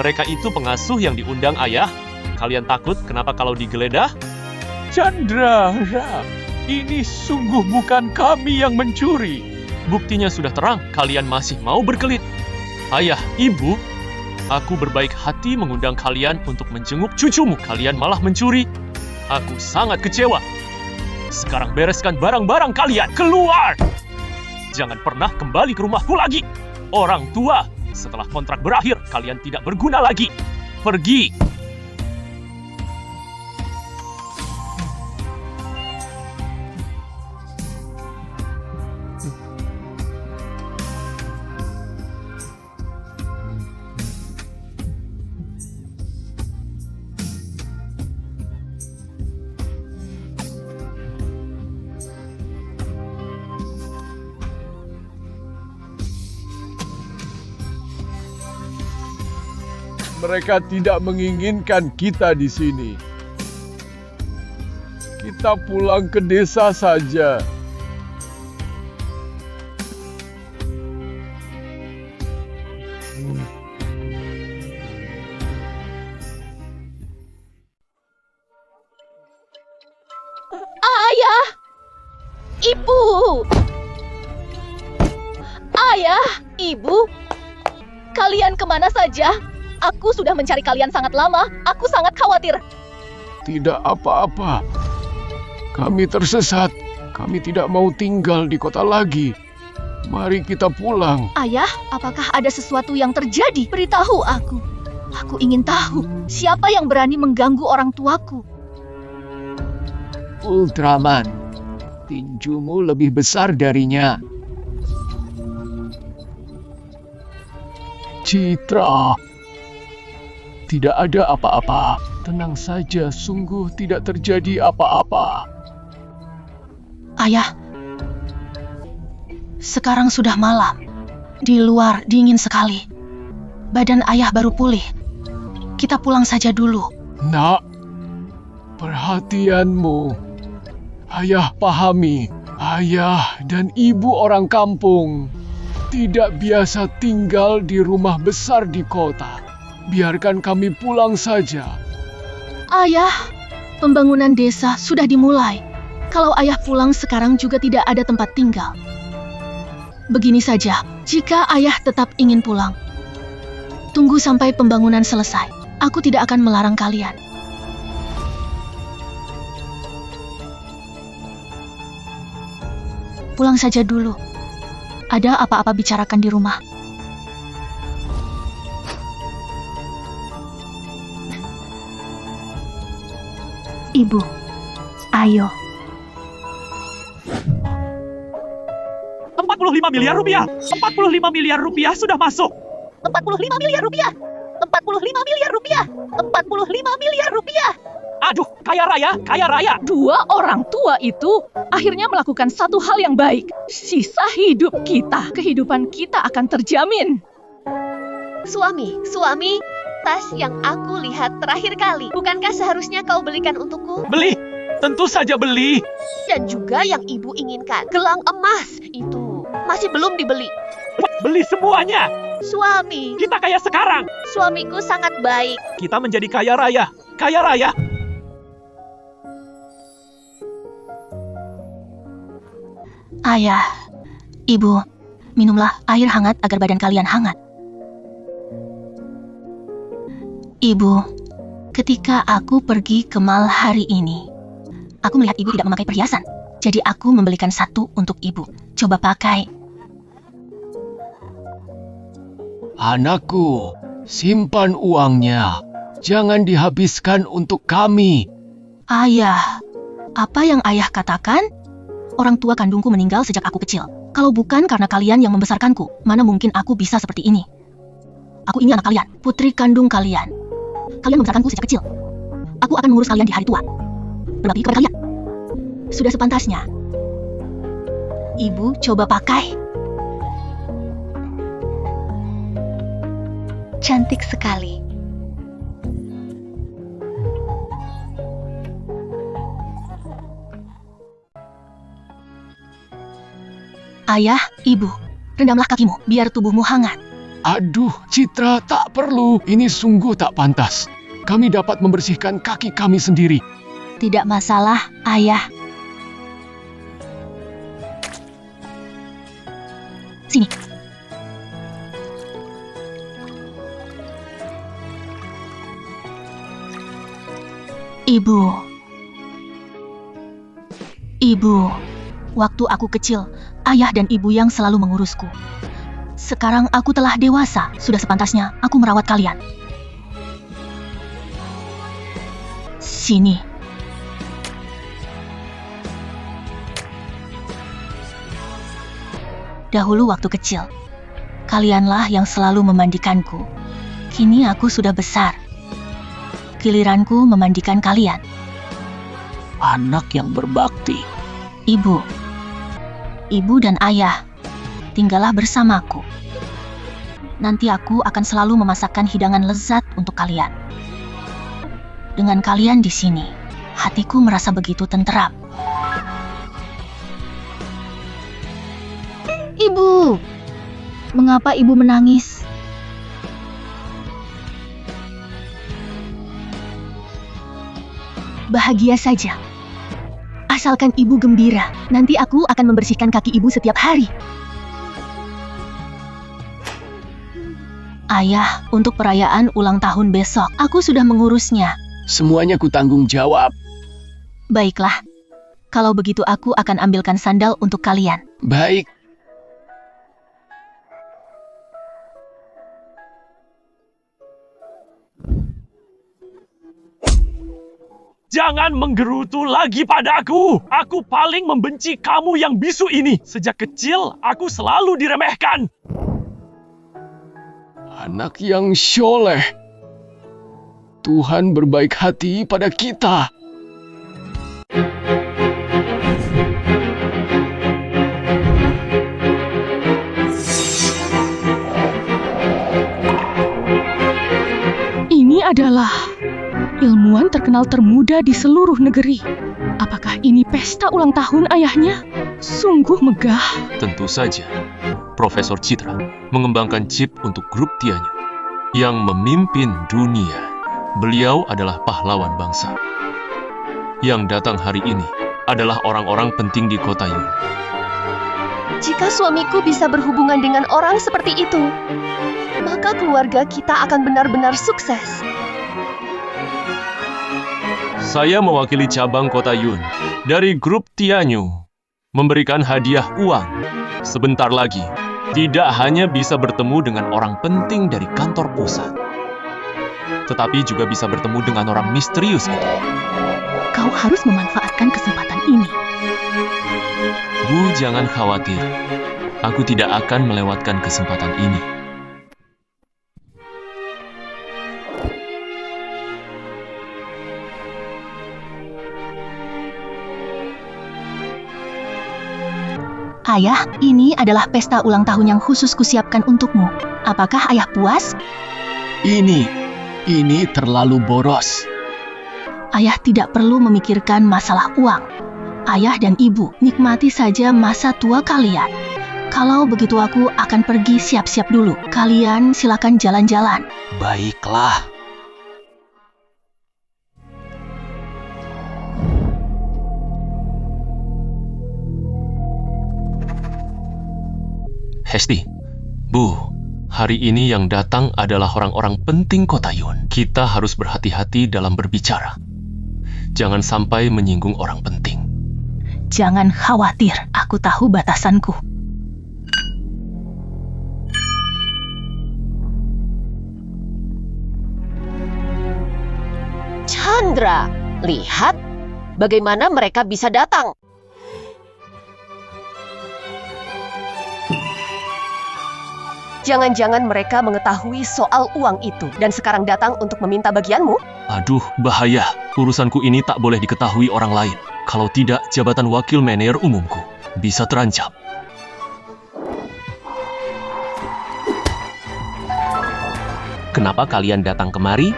Mereka itu pengasuh yang diundang ayah. Kalian takut kenapa kalau digeledah? Chandra, ini sungguh bukan kami yang mencuri. Buktinya sudah terang, kalian masih mau berkelit. Ayah, ibu, aku berbaik hati mengundang kalian untuk menjenguk cucumu. Kalian malah mencuri. Aku sangat kecewa. Sekarang bereskan barang-barang kalian. Keluar! Jangan pernah kembali ke rumahku lagi. Orang tua, setelah kontrak berakhir, kalian tidak berguna lagi. Pergi! Mereka tidak menginginkan kita di sini. Kita pulang ke desa saja. Ayah, ibu, ayah, ibu, kalian kemana saja? Aku sudah mencari kalian sangat lama. Aku sangat khawatir. Tidak apa-apa. Kami tersesat. Kami tidak mau tinggal di kota lagi. Mari kita pulang. Ayah, apakah ada sesuatu yang terjadi? Beritahu aku. Aku ingin tahu siapa yang berani mengganggu orang tuaku. Ultraman, tinjumu lebih besar darinya. Citra, tidak ada apa-apa. Tenang saja, sungguh tidak terjadi apa-apa. Ayah, sekarang sudah malam. Di luar dingin sekali. Badan ayah baru pulih. Kita pulang saja dulu. Nak, perhatianmu. Ayah pahami. Ayah dan ibu orang kampung. tidak biasa tinggal di rumah besar di kota. Biarkan kami pulang saja. Ayah, pembangunan desa sudah dimulai. Kalau ayah pulang sekarang juga tidak ada tempat tinggal. Begini saja, jika ayah tetap ingin pulang, tunggu sampai pembangunan selesai. Aku tidak akan melarang kalian. Pulang saja dulu. Ada apa-apa bicarakan di rumah. Ibu, ayo. 45 miliar rupiah. 45 miliar rupiah sudah masuk. 45 miliar rupiah. 45 miliar rupiah. 45 miliar rupiah. Aduh, kaya raya, kaya raya. Dua orang tua itu akhirnya melakukan satu hal yang baik. Sisa hidup kita, kehidupan kita akan terjamin. Suami, tas yang aku lihat terakhir kali. Bukankah seharusnya kau belikan untukku? Beli, tentu saja beli. Dan juga yang ibu inginkan, gelang emas itu masih belum dibeli. Beli semuanya. Suami, Kita kaya sekarang. suamiku sangat baik. Kita menjadi kaya raya, kaya raya. Ayah, ibu, minumlah air hangat agar badan kalian hangat. Ibu, ketika aku pergi ke mall hari ini, aku melihat ibu tidak memakai perhiasan. Jadi aku membelikan satu untuk ibu. Coba pakai. Anakku, simpan uangnya. Jangan dihabiskan untuk kami. Ayah, apa yang ayah katakan? Orang tua kandungku meninggal sejak aku kecil. Kalau bukan karena kalian yang membesarkanku, mana mungkin aku bisa seperti ini. Aku ini anak kalian, putri kandung kalian. Kalian membesarkanku sejak kecil. Aku akan mengurus kalian di hari tua. Berbakti kepada kalian. Sudah sepantasnya. Ibu, coba pakai. Cantik sekali. Ayah, ibu, rendamlah kakimu biar tubuhmu hangat. Aduh, Citra, tak perlu. Ini sungguh tak pantas. Kami dapat membersihkan kaki kami sendiri. Tidak masalah, ayah. Sini. Ibu, waktu aku kecil, ayah dan ibu yang selalu mengurusku. Sekarang aku telah dewasa, sudah sepantasnya aku merawat kalian. Sini. Dahulu waktu kecil, kalianlah yang selalu memandikanku. Kini aku sudah besar. Giliranku memandikan kalian. Anak yang berbakti. Ibu dan ayah, tinggallah bersamaku. Nanti aku akan selalu memasakkan hidangan lezat untuk kalian. Dengan kalian di sini, hatiku merasa begitu tenteram. Ibu, mengapa ibu menangis? Bahagia saja. Asalkan ibu gembira, nanti aku akan membersihkan kaki ibu setiap hari. Ayah, untuk perayaan ulang tahun besok, aku sudah mengurusnya. Semuanya ku tanggung jawab. Baiklah, kalau begitu aku akan ambilkan sandal untuk kalian. Baik. Jangan menggerutu lagi padaku. Aku paling membenci kamu yang bisu ini. Sejak kecil, aku selalu diremehkan. Anak yang syoleh. Tuhan berbaik hati pada kita. Ini adalah ilmuwan terkenal termuda di seluruh negeri. Apakah ini pesta ulang tahun ayahnya? Sungguh megah. Tentu saja. Profesor Citra mengembangkan chip untuk grup Tianyu yang memimpin dunia. Beliau adalah pahlawan bangsa. Yang datang hari ini adalah orang-orang penting di kota Yun. Jika suamiku bisa berhubungan dengan orang seperti itu, maka keluarga kita akan benar-benar sukses. Saya mewakili cabang kota Yun dari grup Tianyu memberikan hadiah uang. Sebentar lagi, tidak hanya bisa bertemu dengan orang penting dari kantor pusat, tetapi juga bisa bertemu dengan orang misterius itu. Kau harus memanfaatkan kesempatan ini. Bu, jangan khawatir. Aku tidak akan melewatkan kesempatan ini. Ayah, ini adalah pesta ulang tahun yang khusus kusiapkan untukmu. Apakah ayah puas? Ini terlalu boros. Ayah tidak perlu memikirkan masalah uang. Ayah dan ibu, nikmati saja masa tua kalian. Kalau begitu aku akan pergi siap-siap dulu. Kalian silakan jalan-jalan. Baiklah. Hesti, Bu, hari ini yang datang adalah orang-orang penting kota Yun. Kita harus berhati-hati dalam berbicara. Jangan sampai menyinggung orang penting. Jangan khawatir, aku tahu batasanku. Chandra, lihat bagaimana mereka bisa datang. Jangan-jangan mereka mengetahui soal uang itu dan sekarang datang untuk meminta bagianmu? Aduh, bahaya. Urusanku ini tak boleh diketahui orang lain. Kalau tidak, jabatan wakil manajer umumku bisa terancam. Kenapa kalian datang kemari?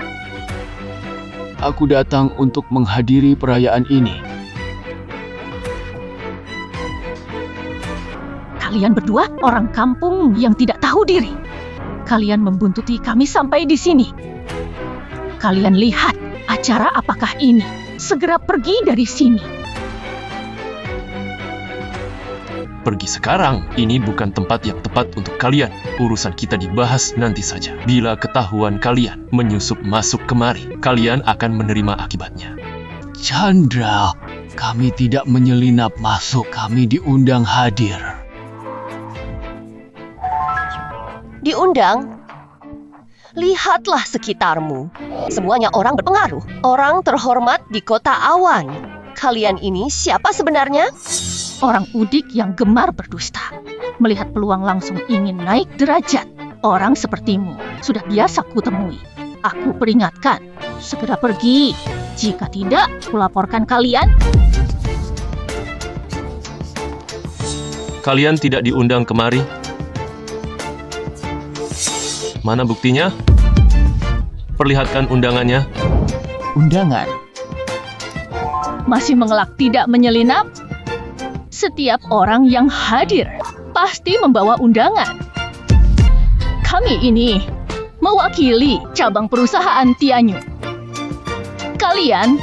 Aku datang untuk menghadiri perayaan ini. Kalian berdua orang kampung yang tidak tahu diri. Kalian membuntuti kami sampai di sini. Kalian lihat acara apakah ini? Segera pergi dari sini. Pergi sekarang. Ini bukan tempat yang tepat untuk kalian. Urusan kita dibahas nanti saja. Bila ketahuan kalian menyusup masuk kemari, kalian akan menerima akibatnya. Chandra, kami tidak menyelinap masuk. Kami diundang hadir. Diundang? Lihatlah sekitarmu. Semuanya orang berpengaruh. Orang terhormat di kota Awan. Kalian ini siapa sebenarnya? Orang udik yang gemar berdusta. Melihat peluang langsung ingin naik derajat. Orang sepertimu sudah biasa kutemui. Aku peringatkan, segera pergi. Jika tidak, kulaporkan kalian. Kalian tidak diundang kemari. Mana buktinya? Perlihatkan undangannya. Undangan? Masih mengelak tidak menyelinap? Setiap orang yang hadir pasti membawa undangan. Kami ini mewakili cabang perusahaan Tianyu. Kalian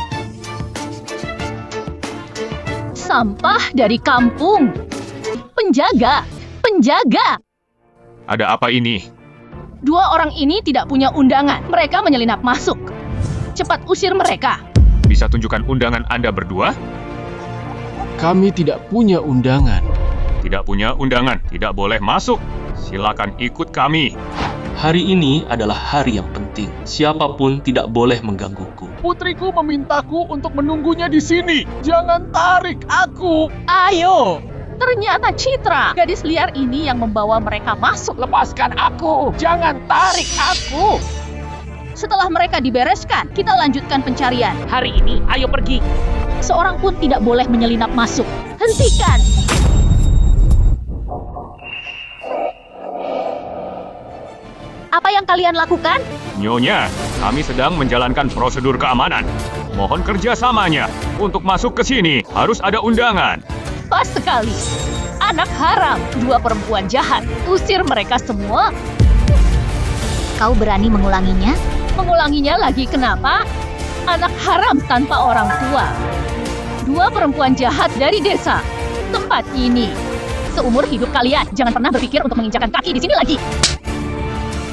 sampah dari kampung. Penjaga. Ada apa ini? Dua orang ini tidak punya undangan. Mereka menyelinap masuk. Cepat usir mereka. Bisa tunjukkan undangan Anda berdua? Kami tidak punya undangan. Tidak punya undangan, tidak boleh masuk. Silakan ikut kami. Hari ini adalah hari yang penting. Siapapun tidak boleh menggangguku. Putriku memintaku untuk menunggunya di sini. Jangan tarik aku. Ayo. Ternyata Citra, gadis liar ini yang membawa mereka masuk. Lepaskan aku. Jangan tarik aku. Setelah mereka dibereskan, kita lanjutkan pencarian. Hari ini, ayo pergi. Seorang pun tidak boleh menyelinap masuk. Hentikan! Apa yang kalian lakukan? Nyonya, kami sedang menjalankan prosedur keamanan. Mohon kerjasamanya. Untuk masuk ke sini, harus ada undangan. Pas sekali. Anak haram, 2 perempuan jahat. Usir mereka semua. Kau berani mengulanginya? Mengulanginya lagi kenapa? Anak haram tanpa orang tua. 2 perempuan jahat dari desa. Tempat ini. Seumur hidup kalian, jangan pernah berpikir untuk menginjakan kaki di sini lagi.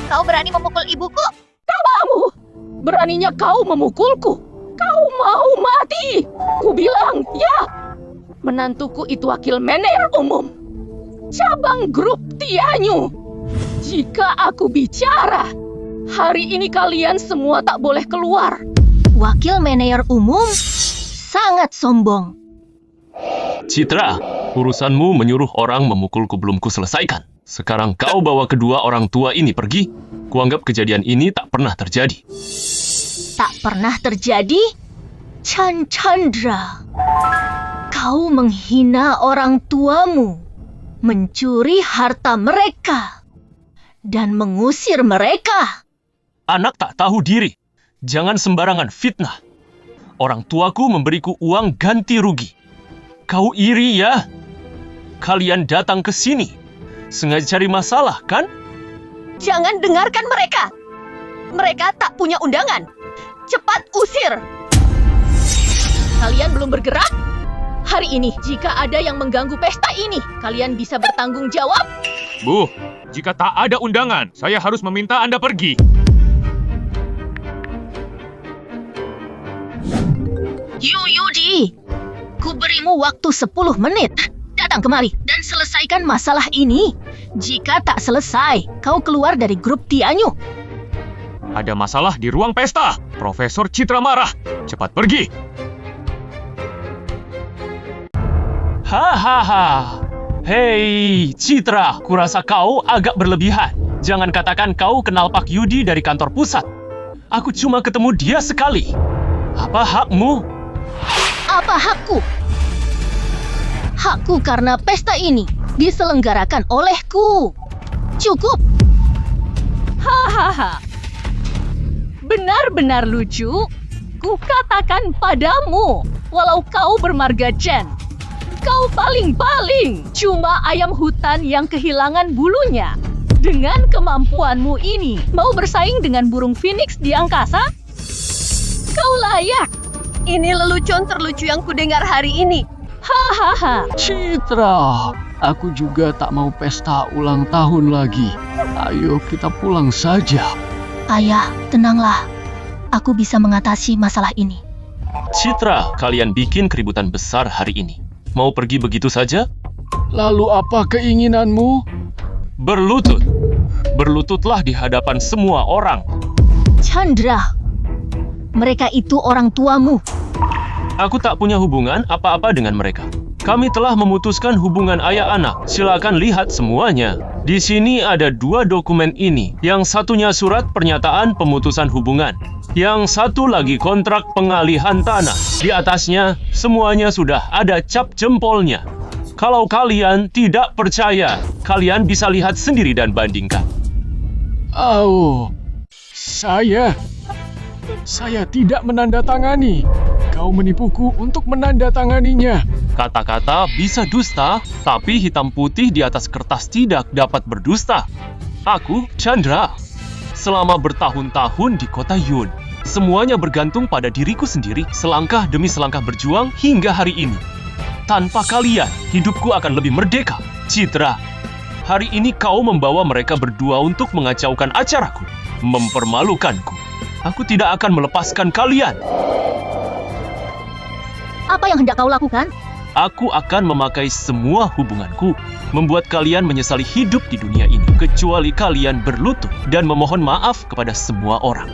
Kau berani memukul ibuku? Kamu! Beraninya kau memukulku. Kau mau mati. Ku bilang, ya. Menantuku itu wakil manajer umum. Cabang grup Tianyu. Jika aku bicara, hari ini kalian semua tak boleh keluar. Wakil manajer umum sangat sombong. Citra, urusanmu menyuruh orang memukulku belum kuselesaikan. Sekarang kau bawa kedua orang tua ini pergi. Kuanggap kejadian ini tak pernah terjadi. Tak pernah terjadi? Chandra, kau menghina orang tuamu, mencuri harta mereka, dan mengusir mereka. Anak tak tahu diri. Jangan sembarangan fitnah. Orang tuaku memberiku uang ganti rugi. Kau iri ya? Kalian datang ke sini. Sengaja cari masalah, kan? Jangan dengarkan mereka. Mereka tak punya undangan. Cepat usir. Kalian belum bergerak? Hari ini, jika ada yang mengganggu pesta ini, kalian bisa bertanggung jawab. Bu, jika tak ada undangan, saya harus meminta Anda pergi. Yudi, ku berimu waktu 10 menit. Datang kemari dan selesaikan masalah ini. Jika tak selesai, kau keluar dari grup Tianyu. Ada masalah di ruang pesta. Profesor Citra marah. Cepat pergi. Hahaha. Hei, Citra, kurasa kau agak berlebihan. Jangan katakan kau kenal Pak Yudi dari kantor pusat. Aku cuma ketemu dia sekali. Apa hakmu? Apa hakku? Hakku karena pesta ini diselenggarakan olehku. Cukup. Hahaha. Benar-benar lucu. Ku katakan padamu, walau kau bermarga Chen, kau paling-paling cuma ayam hutan yang kehilangan bulunya. Dengan kemampuanmu ini, mau bersaing dengan burung phoenix di angkasa? Kau layak. Ini lelucon terlucu yang kudengar hari ini. Hahaha. Citra, aku juga tak mau pesta ulang tahun lagi. Ayo kita pulang saja. Ayah, tenanglah. Aku bisa mengatasi masalah ini. Citra, kalian bikin keributan besar hari ini. Mau pergi begitu saja? Lalu apa keinginanmu? Berlutut. Berlututlah di hadapan semua orang. Chandra, mereka itu orang tuamu. Aku tak punya hubungan apa-apa dengan mereka. Kami telah memutuskan hubungan ayah anak. Silakan lihat semuanya. Di sini ada 2 dokumen ini. Yang satunya surat pernyataan pemutusan hubungan. Yang satu lagi kontrak pengalihan tanah. Di atasnya semuanya sudah ada cap jempolnya. Kalau kalian tidak percaya, kalian bisa lihat sendiri dan bandingkan. Oh, saya tidak menandatangani. Kau menipuku untuk menandatanganinya. Kata-kata bisa dusta, tapi hitam putih di atas kertas tidak dapat berdusta. Aku, Chandra, selama bertahun-tahun di kota Yun, semuanya bergantung pada diriku sendiri, selangkah demi selangkah berjuang hingga hari ini. Tanpa kalian, hidupku akan lebih merdeka. Citra, hari ini kau membawa mereka berdua untuk mengacaukan acaraku, mempermalukanku. Aku tidak akan melepaskan kalian. Apa yang hendak kau lakukan? Aku akan memakai semua hubunganku, membuat kalian menyesali hidup di dunia ini, kecuali kalian berlutut dan memohon maaf kepada semua orang.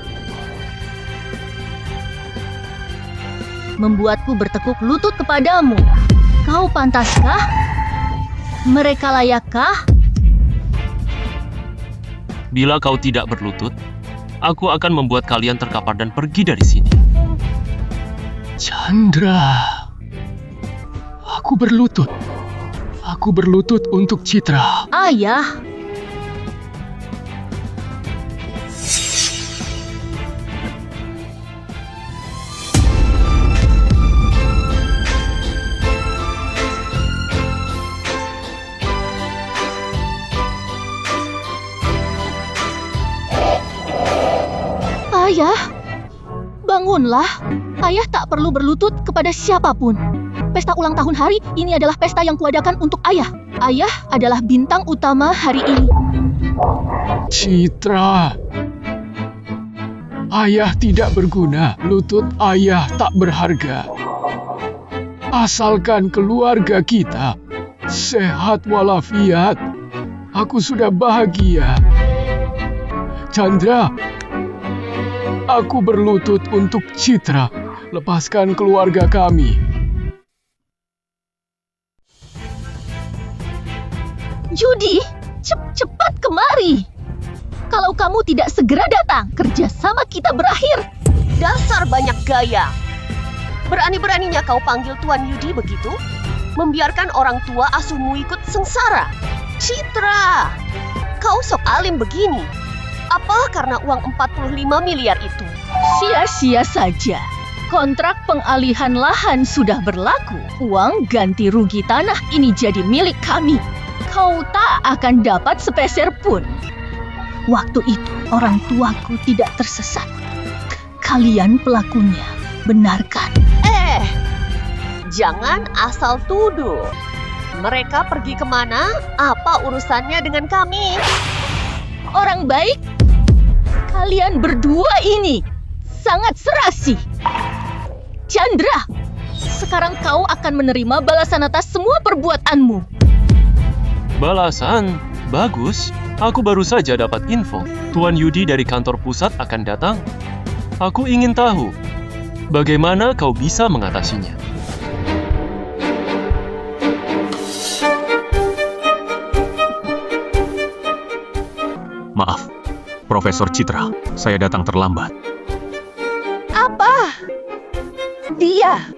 Membuatku bertekuk lutut kepadamu. Kau pantaskah? Mereka layakkah? Bila kau tidak berlutut, aku akan membuat kalian terkapar dan pergi dari sini. Chandra, aku berlutut. Aku berlutut untuk Citra. Ayah, Ayah, bangunlah. Ayah tak perlu berlutut kepada siapapun. Pesta ulang tahun hari ini adalah pesta yang kuadakan untuk ayah. Ayah adalah bintang utama hari ini. Citra. Ayah tidak berguna, lutut ayah tak berharga. Asalkan keluarga kita sehat walafiat, aku sudah bahagia. Chandra, aku berlutut untuk Citra. Lepaskan keluarga kami. Judy, cepat kemari. Kalau kamu tidak segera datang, kerjasama kita berakhir. Dasar banyak gaya. Berani-beraninya kau panggil Tuan Yudi begitu? Membiarkan orang tua asuhmu ikut sengsara. Citra, kau sok alim begini. Apa karena uang 45 miliar itu? Sia-sia saja. Kontrak pengalihan lahan sudah berlaku. Uang ganti rugi tanah ini jadi milik kami. Kau tak akan dapat sepeser pun. Waktu itu orang tuaku tidak tersesat. Kalian pelakunya, benarkan? Jangan asal tuduh. Mereka pergi kemana? Apa urusannya dengan kami? Orang baik, kalian berdua ini sangat serasi. Chandra, sekarang kau akan menerima balasan atas semua perbuatanmu. Balasan? Bagus. Aku baru saja dapat info. Tuan Yudi dari kantor pusat akan datang. Aku ingin tahu, bagaimana kau bisa mengatasinya? Maaf, Profesor Citra, saya datang terlambat. Apa? Dia?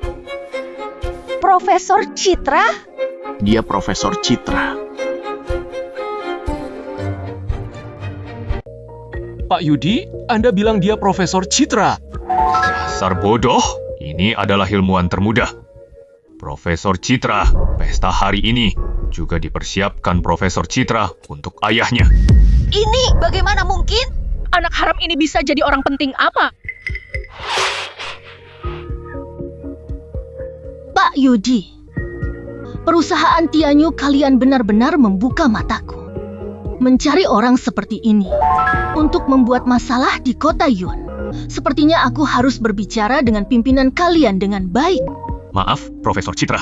Profesor Citra? Dia Profesor Citra. Pak Yudi, Anda bilang dia Profesor Citra. Dasar bodoh, ini adalah ilmuwan termuda. Profesor Citra, pesta hari ini juga dipersiapkan Profesor Citra untuk ayahnya. Ini bagaimana mungkin? Anak haram ini bisa jadi orang penting apa? Pak Yudi, perusahaan Tianyu kalian benar-benar membuka mataku. Mencari orang seperti ini untuk membuat masalah di kota Yun. Sepertinya aku harus berbicara dengan pimpinan kalian dengan baik. Maaf, Profesor Citra.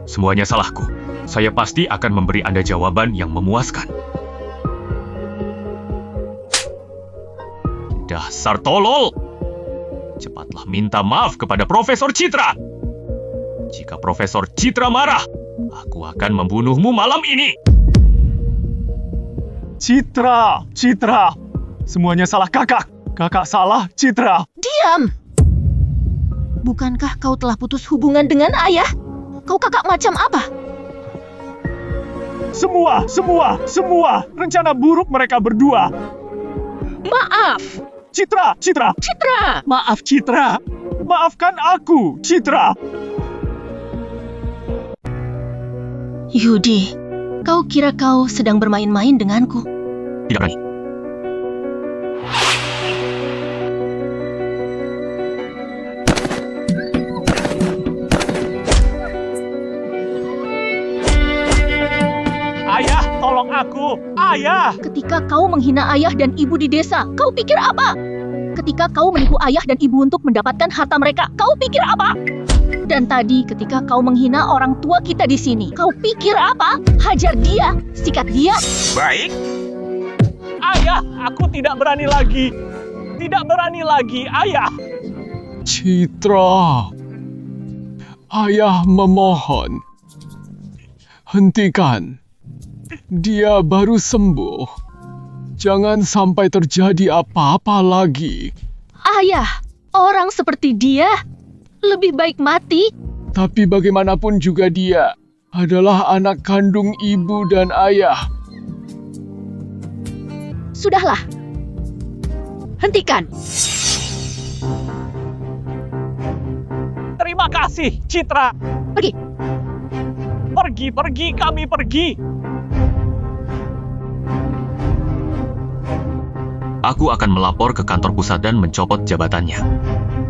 Semuanya salahku. Saya pasti akan memberi Anda jawaban yang memuaskan. Dasar tolol! Cepatlah minta maaf kepada Profesor Citra. Jika Profesor Citra marah, aku akan membunuhmu malam ini. Citra! Semuanya salah kakak. Kakak salah, Citra. Diam! Bukankah kau telah putus hubungan dengan ayah? Kau kakak macam apa? Semua rencana buruk mereka berdua. Maaf! Citra! Maaf, Citra. Maafkan aku, Citra. Yudi, kau kira kau sedang bermain-main denganku? Tidak berani. Ayah, tolong aku. Ayah! Ketika kau menghina ayah dan ibu di desa, kau pikir apa? Ketika kau menipu ayah dan ibu untuk mendapatkan harta mereka, kau pikir apa? Dan tadi ketika kau menghina orang tua kita di sini, kau pikir apa? Hajar dia, sikat dia. Baik. Ayah, aku tidak berani lagi. Tidak berani lagi, ayah. Citra, ayah memohon. Hentikan. Dia baru sembuh. Jangan sampai terjadi apa-apa lagi. Ayah, orang seperti dia lebih baik mati. Tapi bagaimanapun juga dia adalah anak kandung ibu dan ayah. Sudahlah. Hentikan. Terima kasih, Citra. Pergi. Pergi, kami pergi. Aku akan melapor ke kantor pusat dan mencopot jabatannya.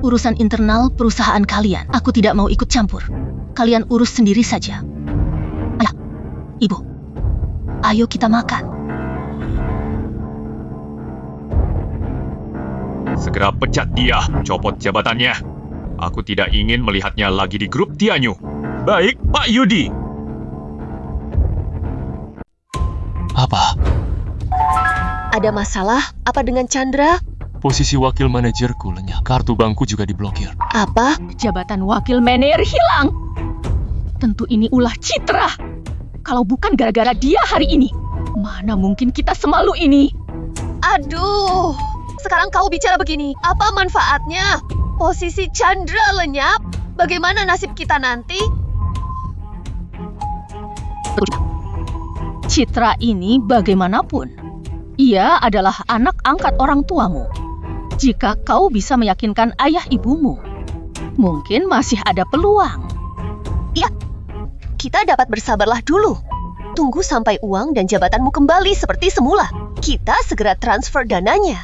Urusan internal perusahaan kalian, aku tidak mau ikut campur. Kalian urus sendiri saja. Ayah, Ibu, ayo kita makan. Segera pecat dia, copot jabatannya. Aku tidak ingin melihatnya lagi di grup Tianyu. Baik, Pak Yudi. Apa? Ada masalah apa dengan Chandra? Posisi wakil manajerku lenyap. Kartu bankku juga diblokir. Apa? Jabatan wakil manajer hilang. Tentu ini ulah Citra. Kalau bukan gara-gara dia hari ini, mana mungkin kita semalu ini? Aduh, sekarang kau bicara begini. Apa manfaatnya? Posisi Chandra lenyap. Bagaimana nasib kita nanti? Citra ini bagaimanapun, ia adalah anak angkat orang tuamu. Jika kau bisa meyakinkan ayah ibumu, mungkin masih ada peluang. Ya, kita dapat bersabarlah dulu. Tunggu sampai uang dan jabatanmu kembali seperti semula. Kita segera transfer dananya.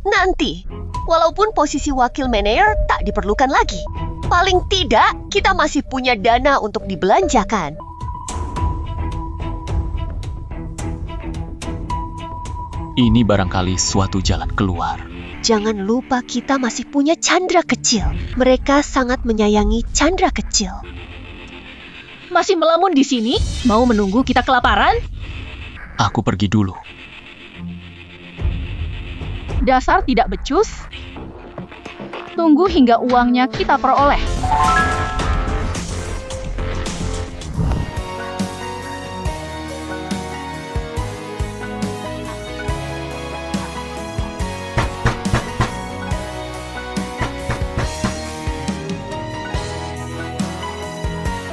Nanti, walaupun posisi wakil manajer tak diperlukan lagi, paling tidak kita masih punya dana untuk dibelanjakan. Ini barangkali suatu jalan keluar. Jangan lupa kita masih punya Chandra kecil. Mereka sangat menyayangi Chandra kecil. Masih melamun di sini? Mau menunggu kita kelaparan? Aku pergi dulu. Dasar tidak becus. Tunggu hingga uangnya kita peroleh.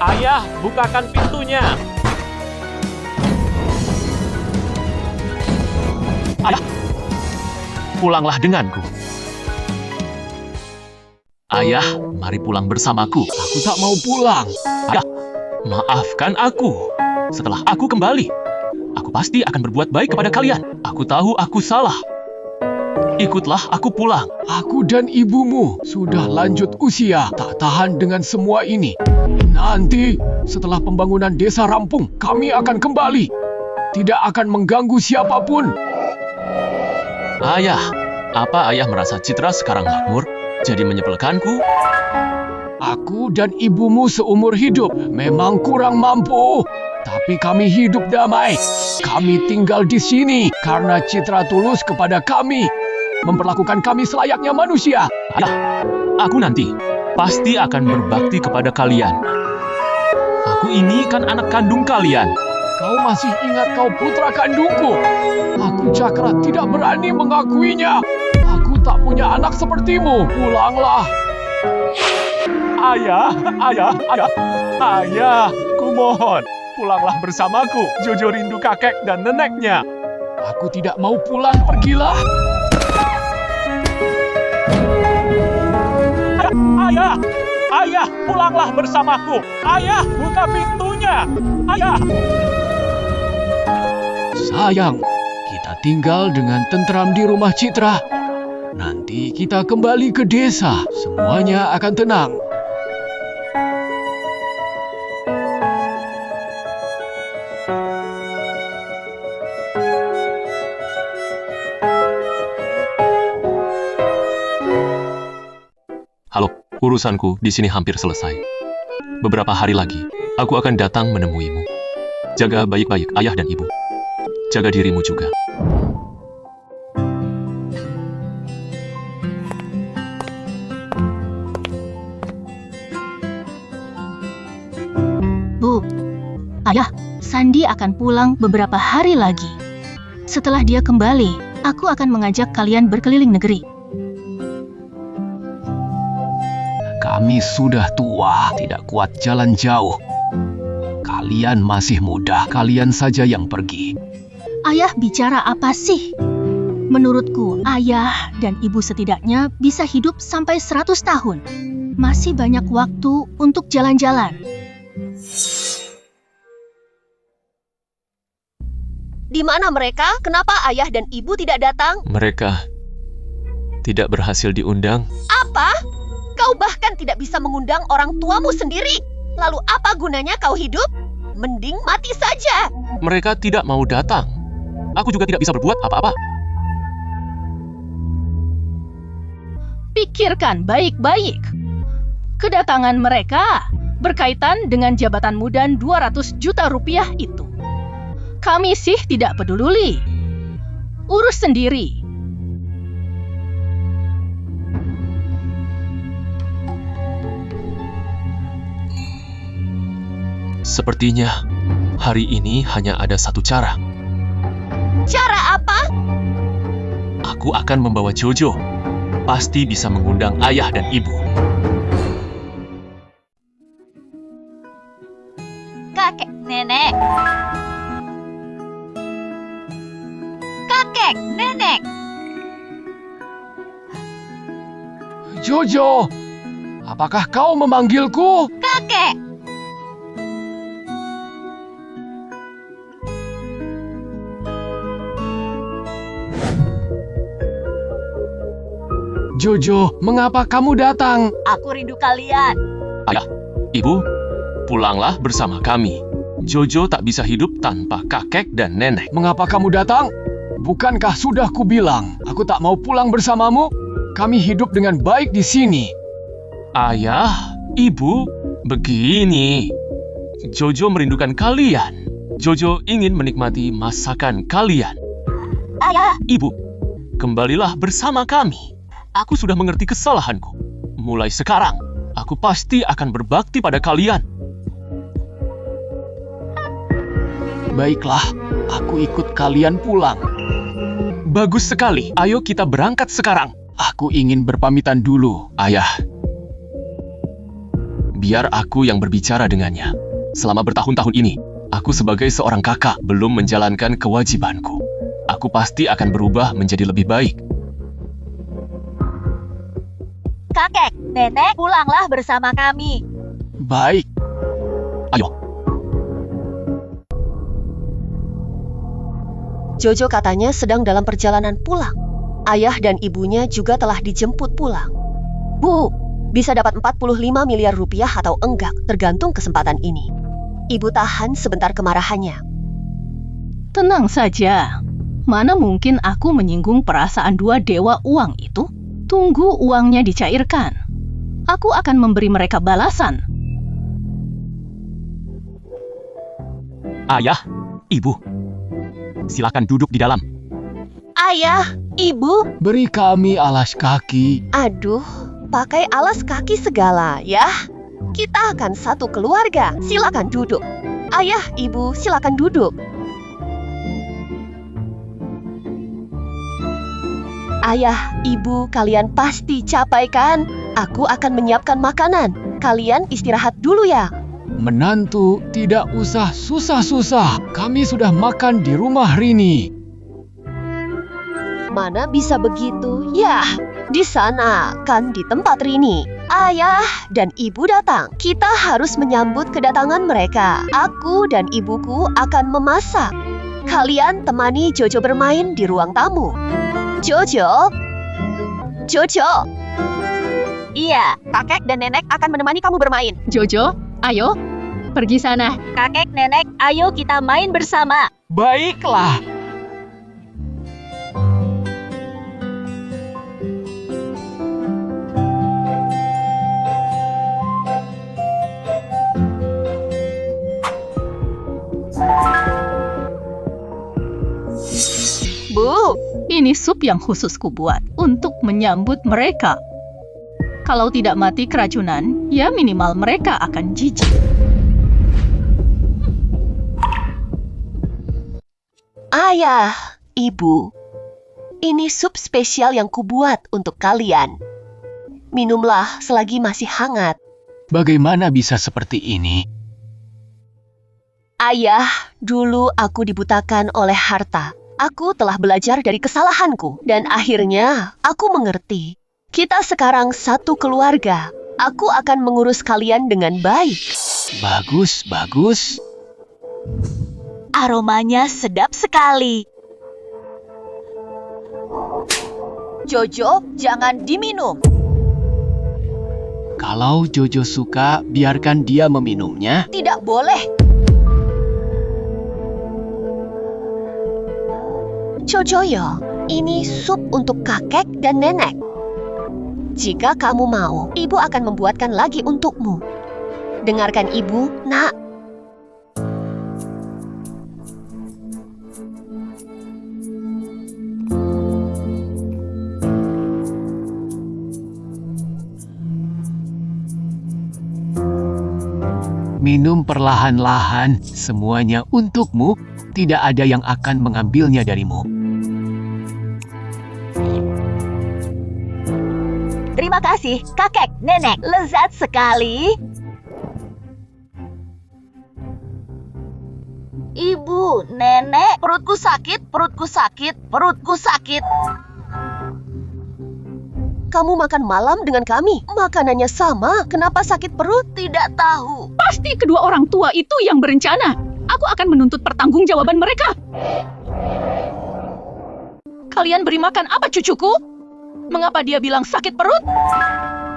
Ayah, bukakan pintunya. Ayah, pulanglah denganku. Ayah, mari pulang bersamaku. Aku tak mau pulang. Ayah, maafkan aku. Setelah aku kembali, aku pasti akan berbuat baik kepada kalian. Aku tahu aku salah. Ikutlah aku pulang. Aku dan ibumu sudah lanjut usia, tak tahan dengan semua ini. Nanti, setelah pembangunan desa rampung, kami akan kembali. Tidak akan mengganggu siapapun. Ayah, apa ayah merasa Citra sekarang makmur? Jadi menyepelekanku? Aku dan ibumu seumur hidup memang kurang mampu. Tapi kami hidup damai. Kami tinggal di sini karena Citra tulus kepada kami. Memperlakukan kami selayaknya manusia. Ayah, aku nanti pasti akan berbakti kepada kalian. Aku ini kan anak kandung kalian. Kau masih ingat kau putra kandungku? Aku Cakra tidak berani mengakuinya. Aku tak punya anak sepertimu. Pulanglah. Ayah, kumohon, pulanglah bersamaku. Jojo rindu kakek dan neneknya. Aku tidak mau pulang, pergilah. Ayah, pulanglah bersamaku. Ayah, buka pintunya. Ayah. Sayang, kita tinggal dengan tentram di rumah Citra. Nanti kita kembali ke desa. Semuanya akan tenang. Halo, urusanku di sini hampir selesai. Beberapa hari lagi, aku akan datang menemuimu. Jaga baik-baik ayah dan ibu. Jaga dirimu juga. Bu, ayah, Sandi akan pulang beberapa hari lagi. Setelah dia kembali, aku akan mengajak kalian berkeliling negeri. Kami sudah tua, tidak kuat jalan jauh. Kalian masih muda, kalian saja yang pergi. Ayah bicara apa sih? Menurutku, ayah dan ibu setidaknya bisa hidup sampai 100 tahun. Masih banyak waktu untuk jalan-jalan. Di mana mereka? Kenapa ayah dan ibu tidak datang? Mereka tidak berhasil diundang. Apa? Kau bahkan tidak bisa mengundang orang tuamu sendiri. Lalu apa gunanya kau hidup? Mending mati saja. Mereka tidak mau datang. Aku juga tidak bisa berbuat apa-apa. Pikirkan baik-baik. Kedatangan mereka berkaitan dengan jabatanmu dan 200 juta rupiah itu. Kami sih tidak peduli. Urus sendiri. Sepertinya hari ini hanya ada satu cara. Cara apa? Aku akan membawa Jojo. Pasti bisa mengundang ayah dan ibu. Kakek, nenek. Kakek, nenek. Jojo, apakah kau memanggilku? Kakek. Jojo, mengapa kamu datang? Aku rindu kalian. Ayah, ibu, pulanglah bersama kami. Jojo tak bisa hidup tanpa kakek dan nenek. Mengapa kamu datang? Bukankah sudah kubilang, aku tak mau pulang bersamamu? Kami hidup dengan baik di sini. Ayah, ibu, begini. Jojo merindukan kalian. Jojo ingin menikmati masakan kalian. Ayah, Ibu, kembalilah bersama kami. Aku sudah mengerti kesalahanku. Mulai sekarang, aku pasti akan berbakti pada kalian. Baiklah, aku ikut kalian pulang. Bagus sekali. Ayo kita berangkat sekarang. Aku ingin berpamitan dulu. Ayah, biar aku yang berbicara dengannya. Selama bertahun-tahun ini, aku sebagai seorang kakak belum menjalankan kewajibanku. Aku pasti akan berubah menjadi lebih baik. kakek, nenek, pulanglah bersama kami. Baik. Ayo. Jojo katanya sedang dalam perjalanan pulang. Ayah dan ibunya juga telah dijemput pulang. Bu, bisa dapat 45 miliar rupiah atau enggak, tergantung kesempatan ini. Ibu tahan sebentar kemarahannya. Tenang saja. Mana mungkin aku menyinggung perasaan dua dewa uang itu? Tunggu uangnya dicairkan. Aku akan memberi mereka balasan. Ayah, ibu, silakan duduk di dalam. Ayah, ibu, Beri kami alas kaki. aduh, pakai alas kaki segala ya. Kita akan satu keluarga, silakan duduk. Ayah, ibu, silakan duduk. Ayah, ibu, kalian pasti capai kan? Aku akan menyiapkan makanan. Kalian istirahat dulu ya. Menantu, tidak usah susah-susah. Kami sudah makan di rumah Rini. Mana bisa begitu? Ya, di sana, kan di tempat Rini. Ayah dan ibu datang. Kita harus menyambut kedatangan mereka. Aku dan ibuku akan memasak. Kalian temani Jojo bermain di ruang tamu. Jojo? Jojo? Iya, kakek dan nenek akan menemani kamu bermain. Jojo, ayo, pergi sana. Kakek, nenek, ayo kita main bersama. Baiklah. Bu, ini sup yang khusus kubuat untuk menyambut mereka. Kalau tidak mati keracunan, ya minimal mereka akan jijik. Ayah, ibu, ini sup spesial yang kubuat untuk kalian. Minumlah selagi masih hangat. Bagaimana bisa seperti ini? Ayah, dulu aku dibutakan oleh harta. Aku telah belajar dari kesalahanku, dan akhirnya aku mengerti. Kita sekarang satu keluarga. Aku akan mengurus kalian dengan baik. Bagus, bagus. Aromanya sedap sekali. Jojo, jangan diminum. Kalau Jojo suka, biarkan dia meminumnya. Tidak boleh. Jojoyo, ini sup untuk kakek dan nenek. Jika kamu mau, ibu akan membuatkan lagi untukmu. Dengarkan ibu, nak. Minum perlahan-lahan, semuanya untukmu. Tidak ada yang akan mengambilnya darimu. Terima kasih, kakek, nenek. Lezat sekali. Ibu, nenek, perutku sakit, perutku sakit, perutku sakit. Kamu makan malam dengan kami. Makanannya sama. Kenapa sakit perut? Tidak tahu. Pasti kedua orang tua itu yang berencana. Aku akan menuntut pertanggungjawaban mereka. Kalian beri makan apa cucuku? Mengapa dia bilang sakit perut?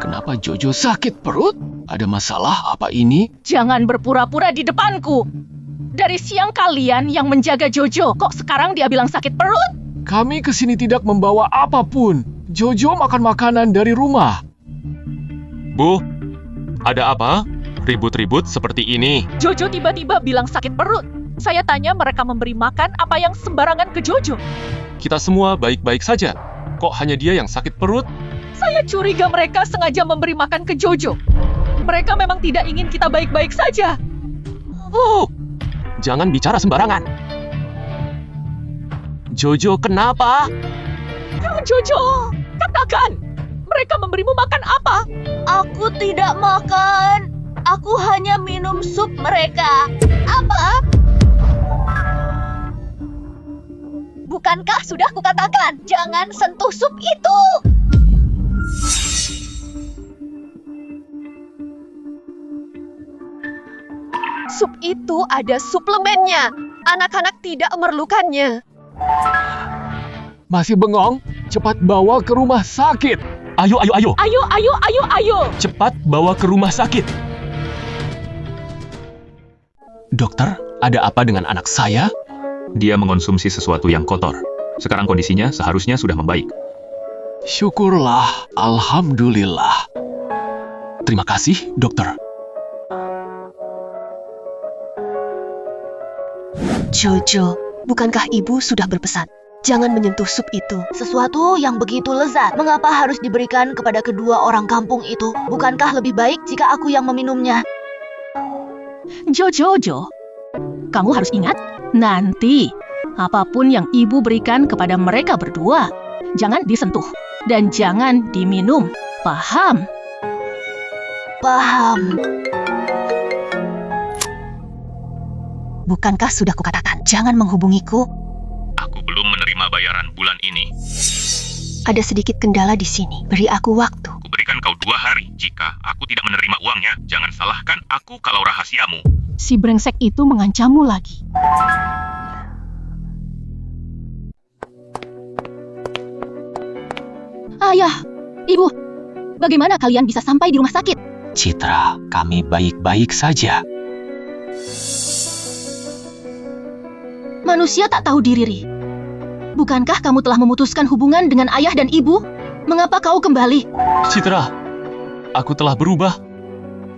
Kenapa Jojo sakit perut? Ada masalah apa ini? Jangan berpura-pura di depanku. Dari siang kalian yang menjaga Jojo, kok sekarang dia bilang sakit perut? Kami kesini tidak membawa apapun. Jojo makan makanan dari rumah. Bu, ada apa? Ribut-ribut seperti ini. Jojo tiba-tiba bilang sakit perut. Saya tanya mereka memberi makan apa yang sembarangan ke Jojo. Kita semua baik-baik saja. Kok hanya dia yang sakit perut? Saya curiga mereka sengaja memberi makan ke Jojo. Mereka memang tidak ingin kita baik-baik saja. Jangan bicara sembarangan. Jojo, kenapa? Jojo, katakan, mereka memberimu makan apa? Aku tidak makan. Aku hanya minum sup mereka. Apa? Bukankah sudah kukatakan, jangan sentuh sup itu? Sup itu ada suplemennya. Anak-anak tidak memerlukannya. Masih bengong? Cepat bawa ke rumah sakit. Ayo, ayo, ayo. Ayo, ayo, ayo, ayo. Cepat bawa ke rumah sakit. Dokter, ada apa dengan anak saya? Dia mengonsumsi sesuatu yang kotor. Sekarang kondisinya seharusnya sudah membaik. Syukurlah, alhamdulillah. Terima kasih, dokter. Jojo, bukankah ibu sudah berpesan? Jangan menyentuh sup itu. Sesuatu yang begitu lezat, mengapa harus diberikan kepada kedua orang kampung itu? Bukankah lebih baik jika aku yang meminumnya? Jojo, kamu harus ingat, nanti apapun yang ibu berikan kepada mereka berdua, jangan disentuh dan jangan diminum. Paham? Paham. Bukankah sudah kukatakan, jangan menghubungiku? Aku belum menerima bayaran bulan ini. Ada sedikit kendala di sini. Beri aku waktu. Kuberikan kau 2 hari. Jika aku tidak menerima uangnya, jangan salahkan aku kalau rahasiamu. Si brengsek itu mengancammu lagi. Ayah, ibu, bagaimana kalian bisa sampai di rumah sakit? Citra, kami baik-baik saja. Manusia tak tahu diri, Ri. Bukankah kamu telah memutuskan hubungan dengan ayah dan ibu? Mengapa kau kembali? Citra, aku telah berubah.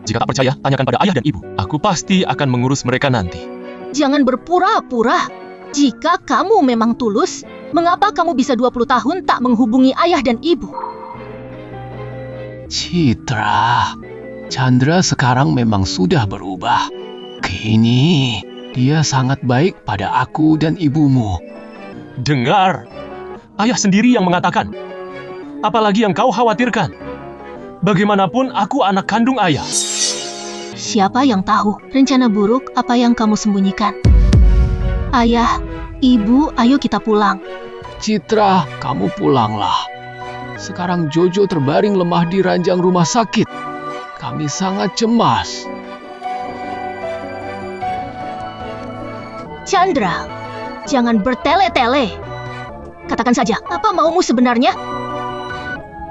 Jika tak percaya, tanyakan pada ayah dan ibu. Aku pasti akan mengurus mereka nanti. Jangan berpura-pura. Jika kamu memang tulus, mengapa kamu bisa 20 tahun tak menghubungi ayah dan ibu? Citra, Chandra sekarang memang sudah berubah. Kini, dia sangat baik pada aku dan ibumu. Dengar, ayah sendiri yang mengatakan. Apalagi yang kau khawatirkan. Bagaimanapun aku anak kandung ayah. Siapa yang tahu rencana buruk apa yang kamu sembunyikan? Ayah, ibu, ayo kita pulang. Citra, kamu pulanglah. Sekarang Jojo terbaring lemah di ranjang rumah sakit. Kami sangat cemas. Chandra, jangan bertele-tele. Katakan saja, apa maumu sebenarnya?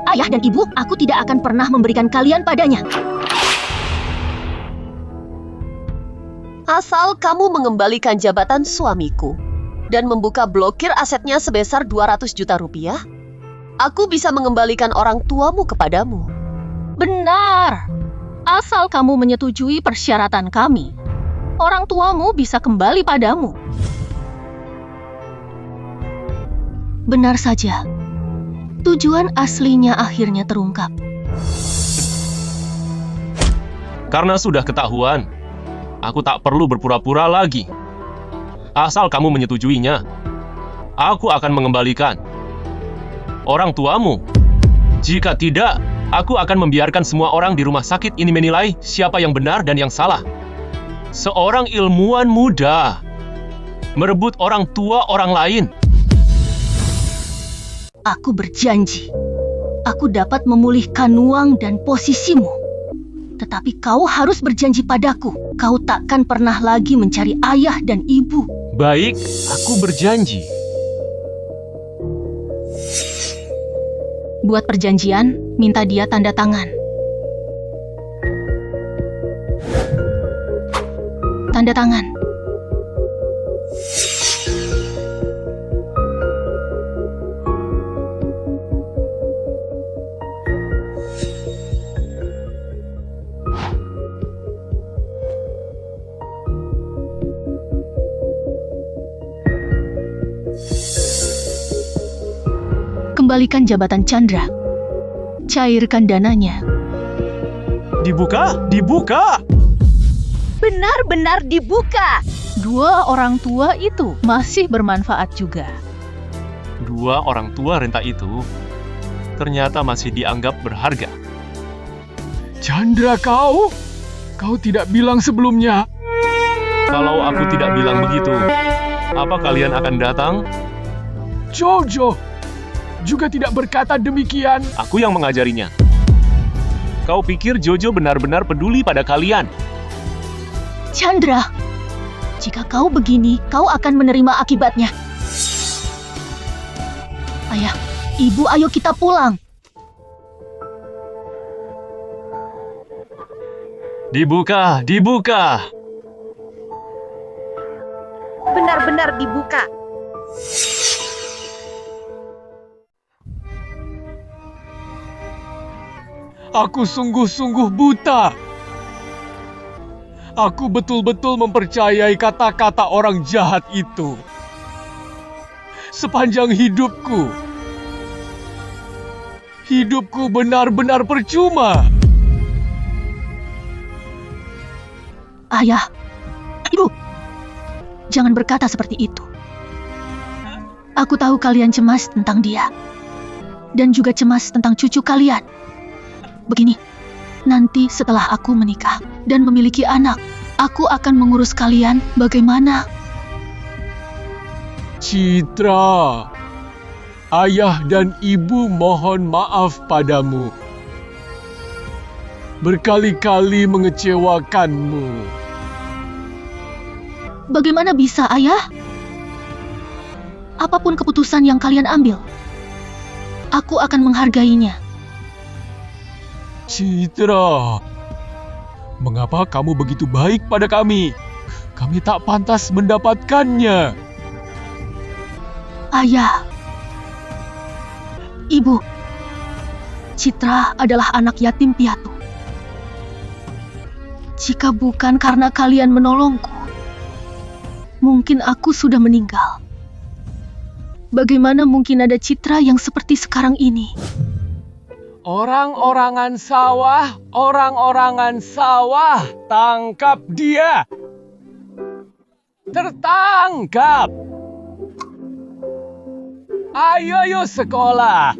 Ayah dan ibu, aku tidak akan pernah memberikan kalian padanya. Asal kamu mengembalikan jabatan suamiku dan membuka blokir asetnya sebesar 200 juta rupiah, aku bisa mengembalikan orang tuamu kepadamu. Benar. Asal kamu menyetujui persyaratan kami, orang tuamu bisa kembali padamu. Benar saja. Tujuan aslinya akhirnya terungkap. Karena sudah ketahuan, aku tak perlu berpura-pura lagi. Asal kamu menyetujuinya, aku akan mengembalikan orang tuamu. Jika tidak, aku akan membiarkan semua orang di rumah sakit ini menilai siapa yang benar dan yang salah. Seorang ilmuwan muda merebut orang tua orang lain. Aku berjanji, aku dapat memulihkan uang dan posisimu. Tetapi kau harus berjanji padaku, kau takkan pernah lagi mencari ayah dan ibu. Baik, aku berjanji. Buat perjanjian, minta dia tanda tangan. Tanda tangan. Kembalikan jabatan Chandra. Cairkan dananya. Dibuka, dibuka! Benar-benar dibuka. Dua orang tua itu masih bermanfaat juga. Dua orang tua renta itu ternyata masih dianggap berharga. Chandra, kau tidak bilang sebelumnya. Kalau aku tidak bilang begitu, apa kalian akan datang? Jojo juga tidak berkata demikian. Aku yang mengajarinya. Kau pikir Jojo benar-benar peduli pada kalian? Chandra, jika kau begini, kau akan menerima akibatnya. Ayah, ibu, ayo kita pulang. Dibuka, dibuka! Benar-benar dibuka. Aku sungguh-sungguh buta. Aku betul-betul mempercayai kata-kata orang jahat itu. Sepanjang hidupku, hidupku benar-benar percuma. Ayah, ibu, jangan berkata seperti itu. Aku tahu kalian cemas tentang dia. Dan juga cemas tentang cucu kalian. Begini, nanti setelah aku menikah dan memiliki anak, aku akan mengurus kalian bagaimana? Citra, ayah dan ibu mohon maaf padamu. Berkali-kali mengecewakanmu. Bagaimana bisa, ayah? Apapun keputusan yang kalian ambil, aku akan menghargainya. Citra, mengapa kamu begitu baik pada kami? Kami tak pantas mendapatkannya. Ayah, ibu, Citra adalah anak yatim piatu. Jika bukan karena kalian menolongku, mungkin aku sudah meninggal. Bagaimana mungkin ada Citra yang seperti sekarang ini? Orang-orangan sawah, tangkap dia. Tertangkap. Ayo sekolah.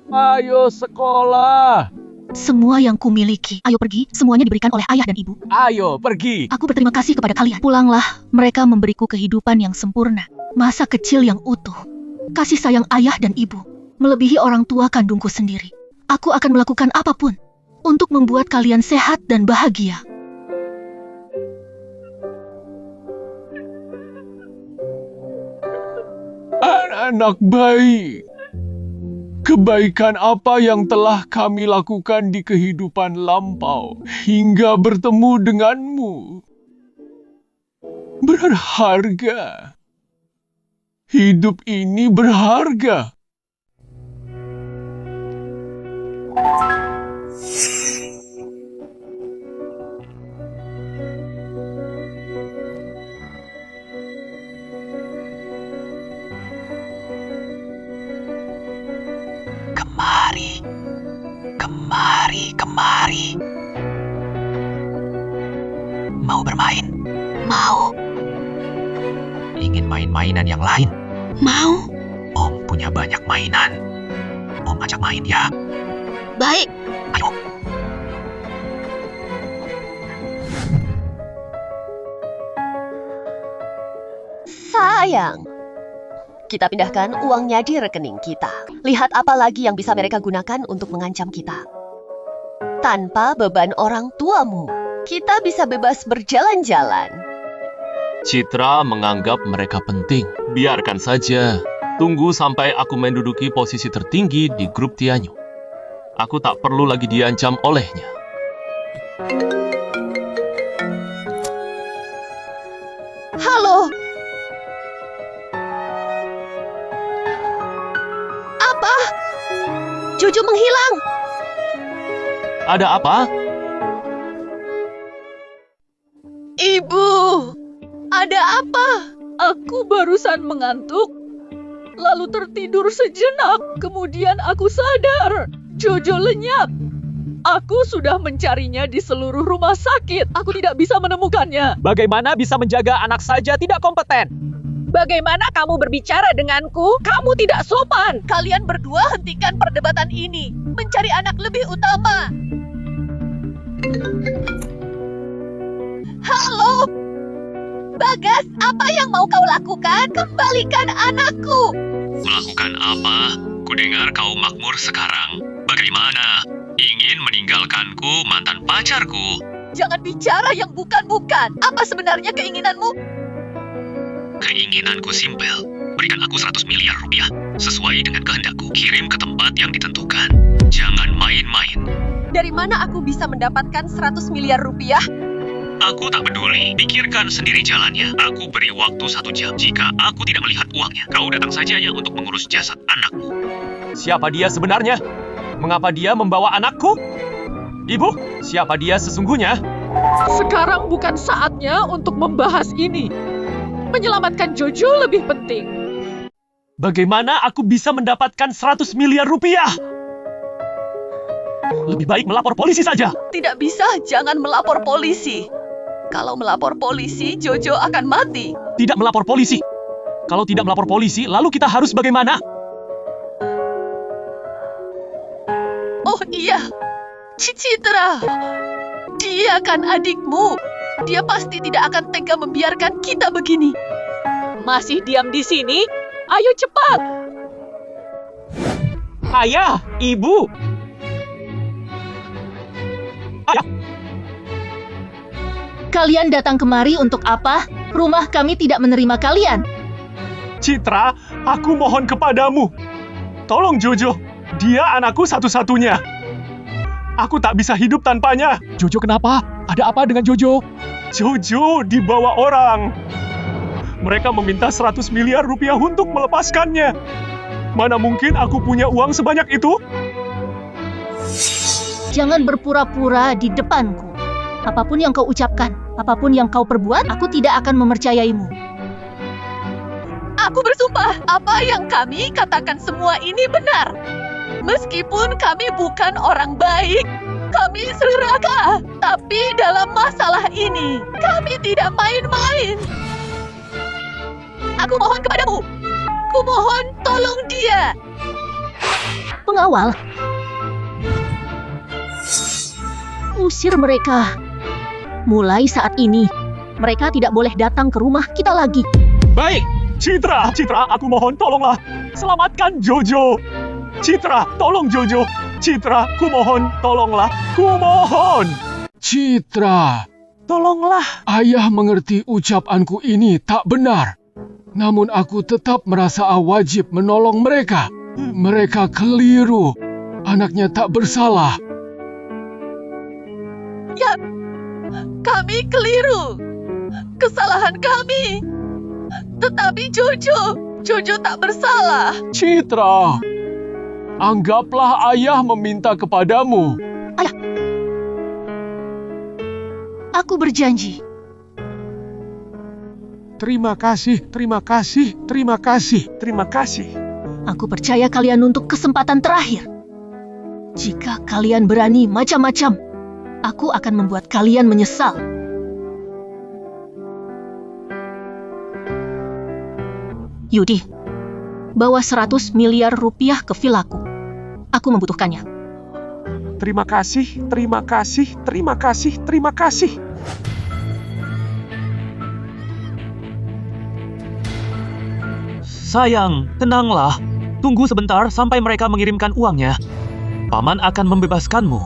Ayo sekolah. Semua yang kumiliki, ayo pergi, semuanya diberikan oleh ayah dan ibu. Ayo pergi. Aku berterima kasih kepada kalian. Pulanglah, mereka memberiku kehidupan yang sempurna. Masa kecil yang utuh. Kasih sayang ayah dan ibu melebihi orang tua kandungku sendiri. Aku akan melakukan apapun untuk membuat kalian sehat dan bahagia. anak baik. Kebaikan apa yang telah kami lakukan di kehidupan lampau hingga bertemu denganmu? Berharga. Hidup ini berharga. Kemari. Mau bermain? Mau. Ingin main-mainan yang lain? Mau. Om punya banyak mainan. Om ajak main ya. Baik. Ayo. Sayang. Kita pindahkan uangnya di rekening kita. Lihat apa lagi yang bisa mereka gunakan untuk mengancam kita. Tanpa beban orang tuamu, kita bisa bebas berjalan-jalan. Citra menganggap mereka penting. Biarkan saja. Tunggu sampai aku menduduki posisi tertinggi di grup Tianyu. Aku tak perlu lagi diancam olehnya. Halo. Apa? Jojo menghilang. Ada apa? Ibu, ada apa? Aku barusan mengantuk, lalu tertidur sejenak. Kemudian aku sadar, Jojo lenyap. Aku sudah mencarinya di seluruh rumah sakit. Aku tidak bisa menemukannya. Bagaimana bisa menjaga anak saja tidak kompeten? Bagaimana kamu berbicara denganku? Kamu tidak sopan. Kalian berdua hentikan perdebatan ini. Mencari anak lebih utama. Halo, Bagas, apa yang mau kau lakukan? Kembalikan anakku. Melakukan apa? Kudengar kau makmur sekarang. Bagaimana? Ingin meninggalkanku, mantan pacarku? Jangan bicara yang bukan-bukan. Apa sebenarnya keinginanmu? Keinginanku simpel. Berikan aku 100 miliar rupiah. Sesuai dengan kehendakku. Kirim ke tempat yang ditentukan. Jangan main-main. Dari mana aku bisa mendapatkan 100 miliar rupiah? Aku tak peduli. Pikirkan sendiri jalannya. Aku beri waktu 1 jam. Jika aku tidak melihat uangnya, kau datang saja ya untuk mengurus jasad anakmu. Siapa dia sebenarnya? Mengapa dia membawa anakku? Ibu, siapa dia sesungguhnya? Sekarang bukan saatnya untuk membahas ini. Menyelamatkan Jojo lebih penting. Bagaimana aku bisa mendapatkan 100 miliar rupiah? Lebih baik melapor polisi saja. Tidak bisa, jangan melapor polisi. Kalau melapor polisi, Jojo akan mati. Tidak melapor polisi. Kalau tidak melapor polisi, lalu kita harus bagaimana? Oh iya, Citra. Dia kan adikmu. Dia pasti tidak akan tega membiarkan kita begini. Masih diam di sini? Ayo cepat. Ayah, ibu. Ayah. Kalian datang kemari untuk apa? Rumah kami tidak menerima kalian. Citra, aku mohon kepadamu. Tolong Jojo. Dia anakku satu-satunya. Aku tak bisa hidup tanpanya. Jojo kenapa? Ada apa dengan Jojo? Jojo dibawa orang. Mereka meminta 100 miliar rupiah untuk melepaskannya. Mana mungkin aku punya uang sebanyak itu? Jangan berpura-pura di depanku. Apapun yang kau ucapkan, apapun yang kau perbuat, aku tidak akan mempercayaimu. Aku bersumpah, apa yang kami katakan semua ini benar. Meskipun kami bukan orang baik, kami serakah. Tapi dalam masalah ini, kami tidak main-main. Aku mohon kepadamu. Aku mohon tolong dia. Pengawal, usir mereka. Mulai saat ini, mereka tidak boleh datang ke rumah kita lagi. Baik, Citra, aku mohon tolonglah. Selamatkan Jojo. Citra, tolong Jojo. Citra, ku mohon, tolonglah. Ku mohon. Citra, Tolonglah. ayah mengerti ucapanku ini tak benar. Namun aku tetap merasa wajib menolong mereka. Mereka keliru. Anaknya tak bersalah. Ya, kami keliru. Kesalahan kami. Tetapi Jojo tak bersalah. Citra, anggaplah ayah meminta kepadamu. Aku berjanji. Terima kasih, terima kasih, terima kasih, terima kasih. Aku percaya kalian untuk kesempatan terakhir. Jika kalian berani macam-macam, aku akan membuat kalian menyesal. Yudi, bawa 100 miliar rupiah ke vilaku. Aku membutuhkannya. Terima kasih, terima kasih, terima kasih, terima kasih. Sayang, tenanglah. Tunggu sebentar sampai mereka mengirimkan uangnya. Paman akan membebaskanmu.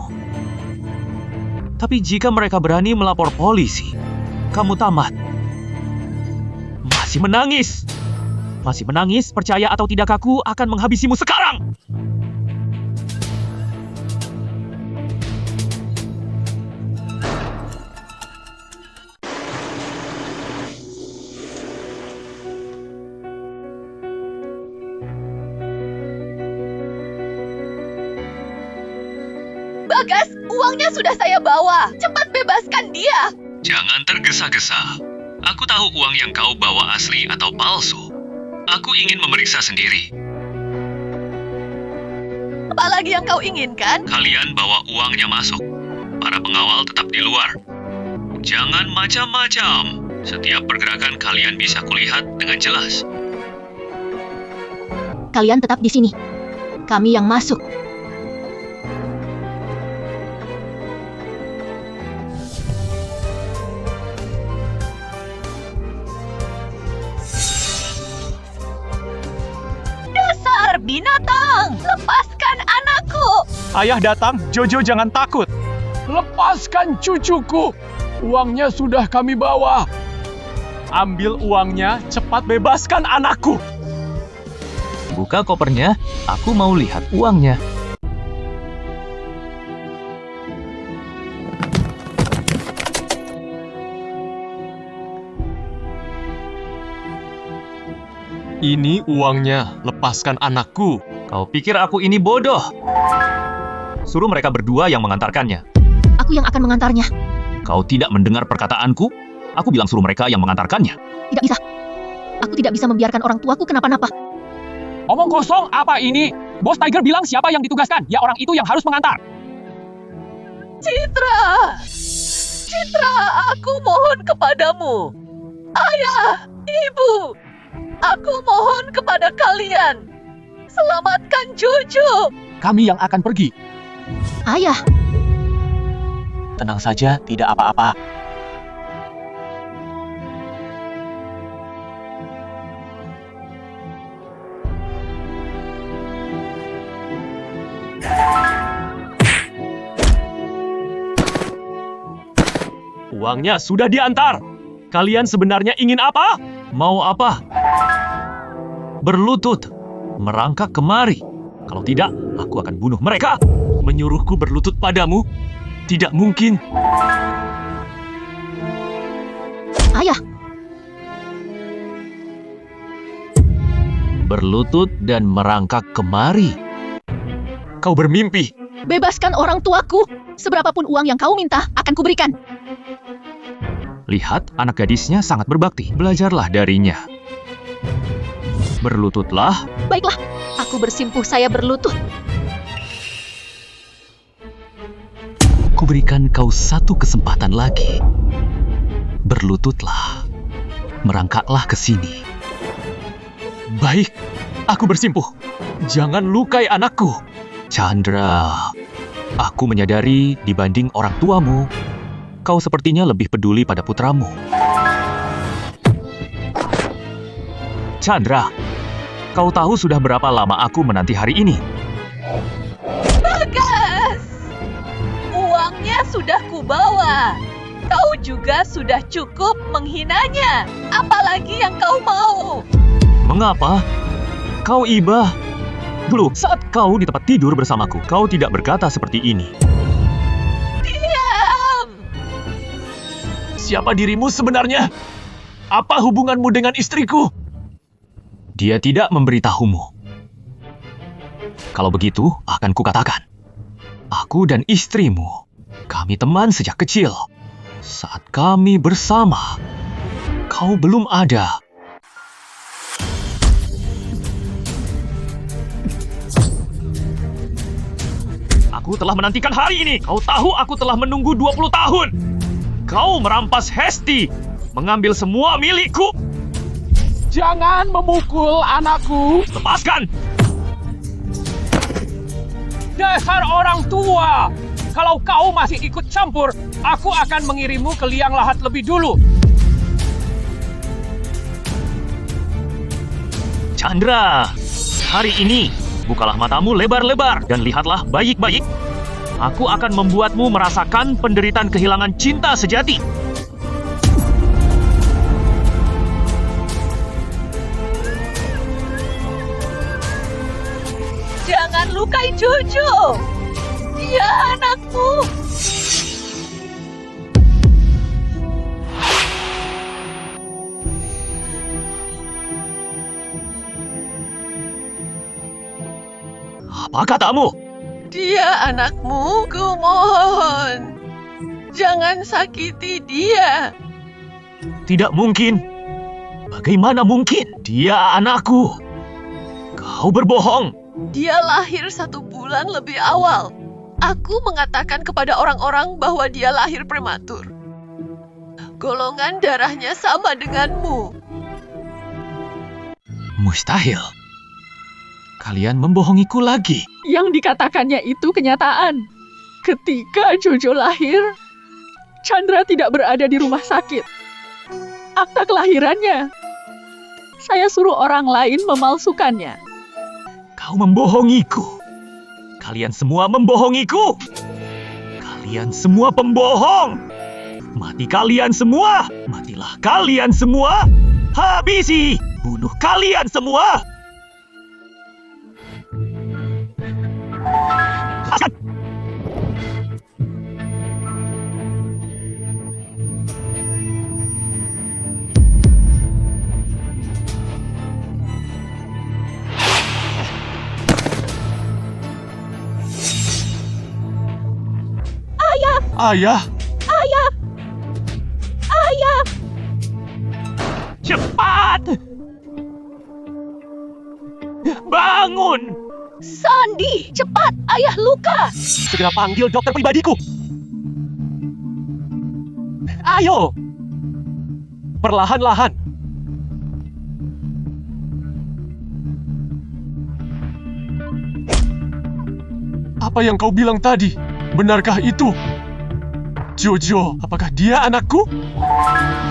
Tapi jika mereka berani melapor polisi, kamu tamat. Masih menangis. Masih menangis, percaya atau tidak aku akan menghabisimu sekarang. Bagas, uangnya sudah saya bawa. Cepat bebaskan dia. Jangan tergesa-gesa. Aku tahu uang yang kau bawa asli atau palsu. Aku ingin memeriksa sendiri. Apalagi yang kau inginkan? Kalian bawa uangnya masuk. Para pengawal tetap di luar. Jangan macam-macam. Setiap pergerakan kalian bisa kulihat dengan jelas. Kalian tetap di sini. Kami yang masuk. Dasar binatang! Lepaskan anakku! Ayah datang, Jojo jangan takut. Lepaskan cucuku. Uangnya sudah kami bawa. Ambil uangnya, cepat bebaskan anakku. Buka kopernya, aku mau lihat uangnya. Ini uangnya, lepaskan anakku. Kau pikir aku ini bodoh? Suruh mereka berdua yang mengantarkannya. Aku yang akan mengantarnya. Kau tidak mendengar perkataanku? Aku bilang suruh mereka yang mengantarkannya. Tidak bisa. Aku tidak bisa membiarkan orang tuaku kenapa-napa. Omong kosong apa ini? Bos Tiger bilang siapa yang ditugaskan? Ya orang itu yang harus mengantar. Citra! Citra, aku mohon kepadamu. Ayah, ibu, aku mohon kepada kalian. Selamatkan Jojo. Kami yang akan pergi. Ayah, Tenang saja, tidak apa-apa. Uangnya sudah diantar. Kalian sebenarnya ingin apa? Mau apa? Berlutut. Merangkak kemari. Kalau tidak, aku akan bunuh mereka. Menyuruhku berlutut padamu? Tidak mungkin. ayah, Berlutut dan merangkak kemari. Kau bermimpi. bebaskan orang tuaku. Seberapapun uang yang kau minta, akan kuberikan. Lihat, anak gadisnya sangat berbakti. Belajarlah darinya. Berlututlah. Baiklah, aku bersimpuh saya berlutut. Kuberikan kau satu kesempatan lagi. Berlututlah. Merangkaklah ke sini. Baik, aku bersimpuh. Jangan lukai anakku. Chandra, aku menyadari dibanding orang tuamu, kau sepertinya lebih peduli pada putramu. Chandra, kau tahu sudah berapa lama aku menanti hari ini? Bagas! Uangnya sudah kubawa. Kau juga sudah cukup menghinanya. Apalagi yang kau mau? Mengapa? Kau iba. Dulu, saat kau di tempat tidur bersamaku, kau tidak berkata seperti ini. Siapa dirimu sebenarnya? Apa hubunganmu dengan istriku? Dia tidak memberitahumu. Kalau begitu, akan kukatakan. Aku dan istrimu, kami teman sejak kecil. Saat kami bersama, kau belum ada. Aku telah menantikan hari ini. Kau tahu aku telah menunggu 20 tahun. Kau merampas Hesti, mengambil semua milikku. Jangan memukul anakku. Lepaskan! Dasar orang tua! Kalau kau masih ikut campur, aku akan mengirimmu ke liang lahat lebih dulu. Chandra, hari ini bukalah matamu lebar-lebar dan lihatlah baik-baik. Aku akan membuatmu merasakan penderitaan kehilangan cinta sejati. Jangan lukai Jojo. Dia anakmu. Apa katamu? Dia anakmu, kumohon. Jangan sakiti dia. Tidak mungkin. Bagaimana mungkin? Dia anakku. Kau berbohong. Dia lahir 1 bulan lebih awal. Aku mengatakan kepada orang-orang bahwa dia lahir prematur. Golongan darahnya sama denganmu. Mustahil. Kalian membohongiku lagi. Yang dikatakannya itu kenyataan. Ketika Jojo lahir, Chandra tidak berada di rumah sakit. Akta kelahirannya, saya suruh orang lain memalsukannya. Kau membohongiku. Kalian semua membohongiku. Kalian semua pembohong. Mati kalian semua. Matilah kalian semua. Habisi. Bunuh kalian semua. Hasan. Ayah, Cepat. Bangun. Sandi, cepat, ayah luka. segera panggil dokter pribadiku. Ayo. Perlahan-lahan. Apa yang kau bilang tadi? Benarkah itu? Jojo, apakah dia anakku?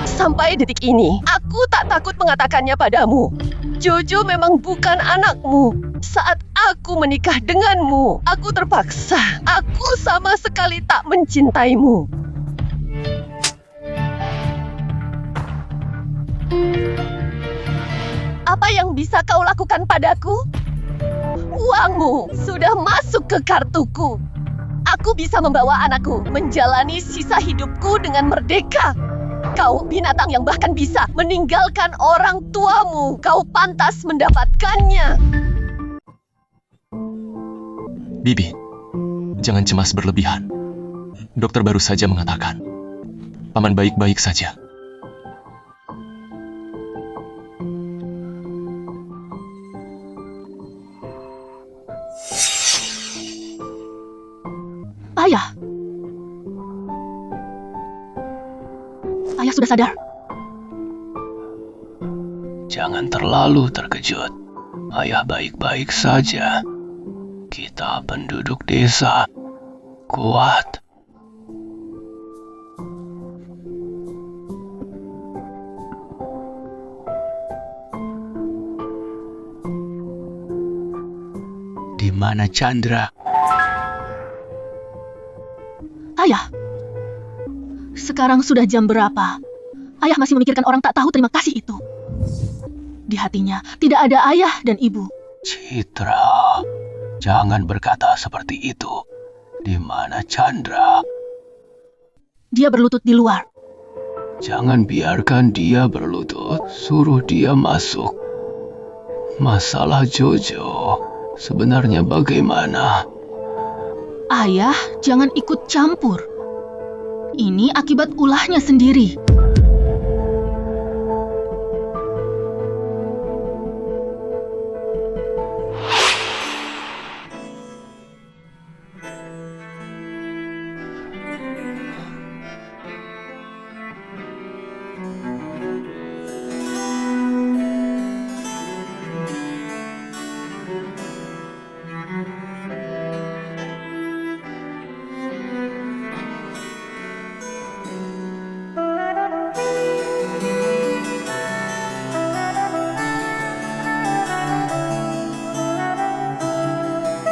Sampai detik ini, aku tak takut mengatakannya padamu. Jojo memang bukan anakmu. Saat aku menikah denganmu, aku terpaksa. Aku sama sekali tak mencintaimu. Apa yang bisa kau lakukan padaku? Uangmu sudah masuk ke kartuku. Aku bisa membawa anakku menjalani sisa hidupku dengan merdeka. Kau binatang yang bahkan bisa meninggalkan orang tuamu. Kau pantas mendapatkannya. Bibi, jangan cemas berlebihan. Dokter baru saja mengatakan, Paman baik-baik saja. Ayah. Ayah sudah sadar. Jangan terlalu terkejut. Ayah baik-baik saja. Kita penduduk desa kuat. Di mana Chandra? Ayah. Sekarang sudah jam berapa? Ayah masih memikirkan orang tak tahu terima kasih itu. Di hatinya tidak ada ayah dan ibu. Citra, jangan berkata seperti itu. Di mana Chandra? Dia berlutut di luar. Jangan biarkan dia berlutut. Suruh dia masuk. Masalah Jojo sebenarnya bagaimana? Ayah, jangan ikut campur. Ini akibat ulahnya sendiri.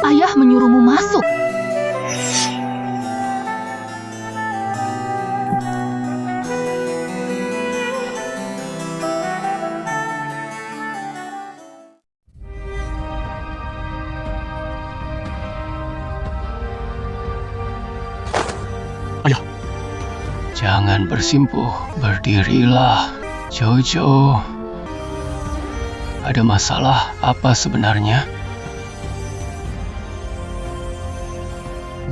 Ayah menyuruhmu masuk. Ayah. Jangan bersimpuh, berdirilah. Jojo, ada masalah apa sebenarnya?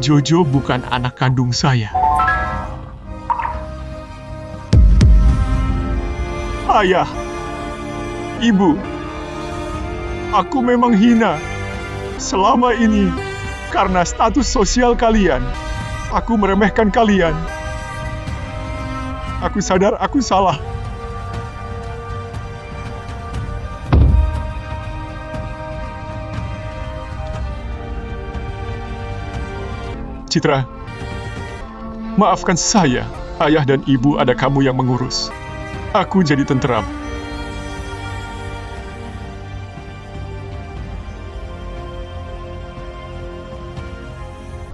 Jojo bukan anak kandung saya. Ayah, ibu, aku memang hina selama ini karena status sosial kalian. Aku meremehkan kalian. Aku sadar aku salah. Citra, maafkan saya. Ayah dan ibu ada kamu yang mengurus. Aku jadi tenteram.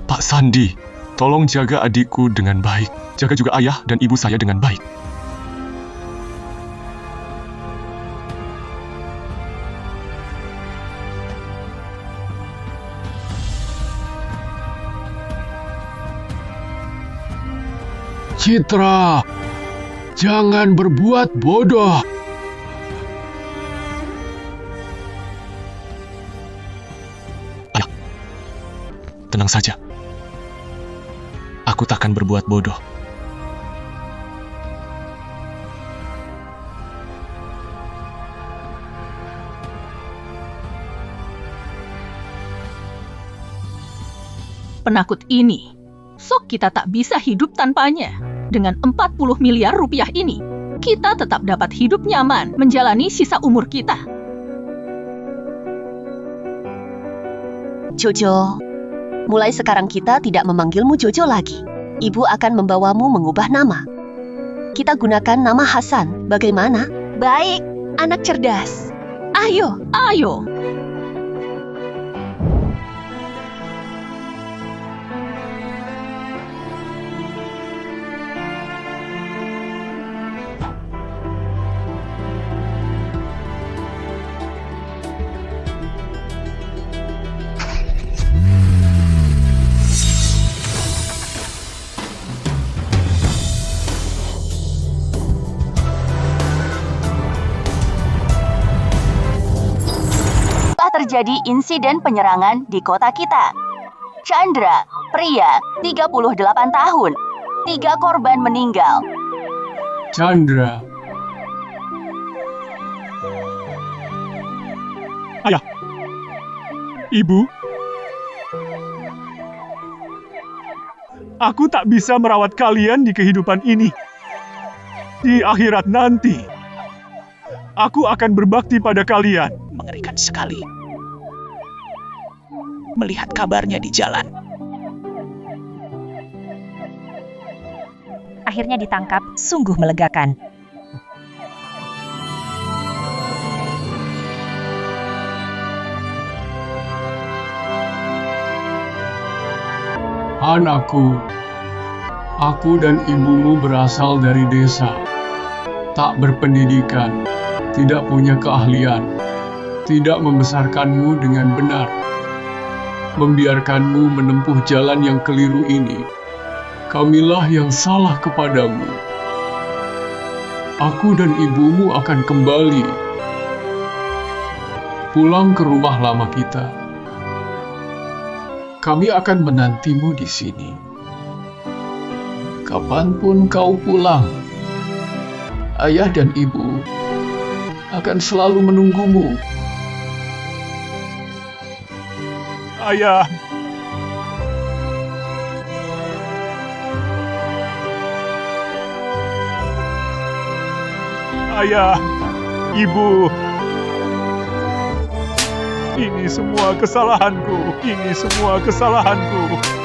Pak Sandi, tolong jaga adikku dengan baik. Jaga juga ayah dan ibu saya dengan baik. Citra, jangan berbuat bodoh. Ayah, tenang saja. Aku takkan berbuat bodoh. Penakut ini, sok kita tak bisa hidup tanpanya. Dengan 40 miliar rupiah ini, kita tetap dapat hidup nyaman menjalani sisa umur kita. Jojo, mulai sekarang kita tidak memanggilmu Jojo lagi. Ibu akan membawamu mengubah nama. Kita gunakan nama Hasan, bagaimana? Baik, Anak cerdas. Ayo, ayo. Terjadi insiden penyerangan di kota kita. Chandra, pria, 38 tahun. 3 korban meninggal. Chandra, Ayah, ibu, aku tak bisa merawat kalian di kehidupan ini. Di akhirat nanti, aku akan berbakti pada kalian. Mengerikan sekali melihat kabarnya di jalan. Akhirnya ditangkap, sungguh melegakan. anakku, aku dan ibumu berasal dari desa, tak berpendidikan. tidak punya keahlian, tidak membesarkanmu dengan benar, membiarkanmu menempuh jalan yang keliru ini. Kamilah yang salah kepadamu. Aku dan ibumu akan kembali pulang ke rumah lama kita. Kami akan menantimu di sini. Kapanpun kau pulang, ayah dan ibu akan selalu menunggumu. Ayah, ayah, ibu. Ini semua kesalahanku.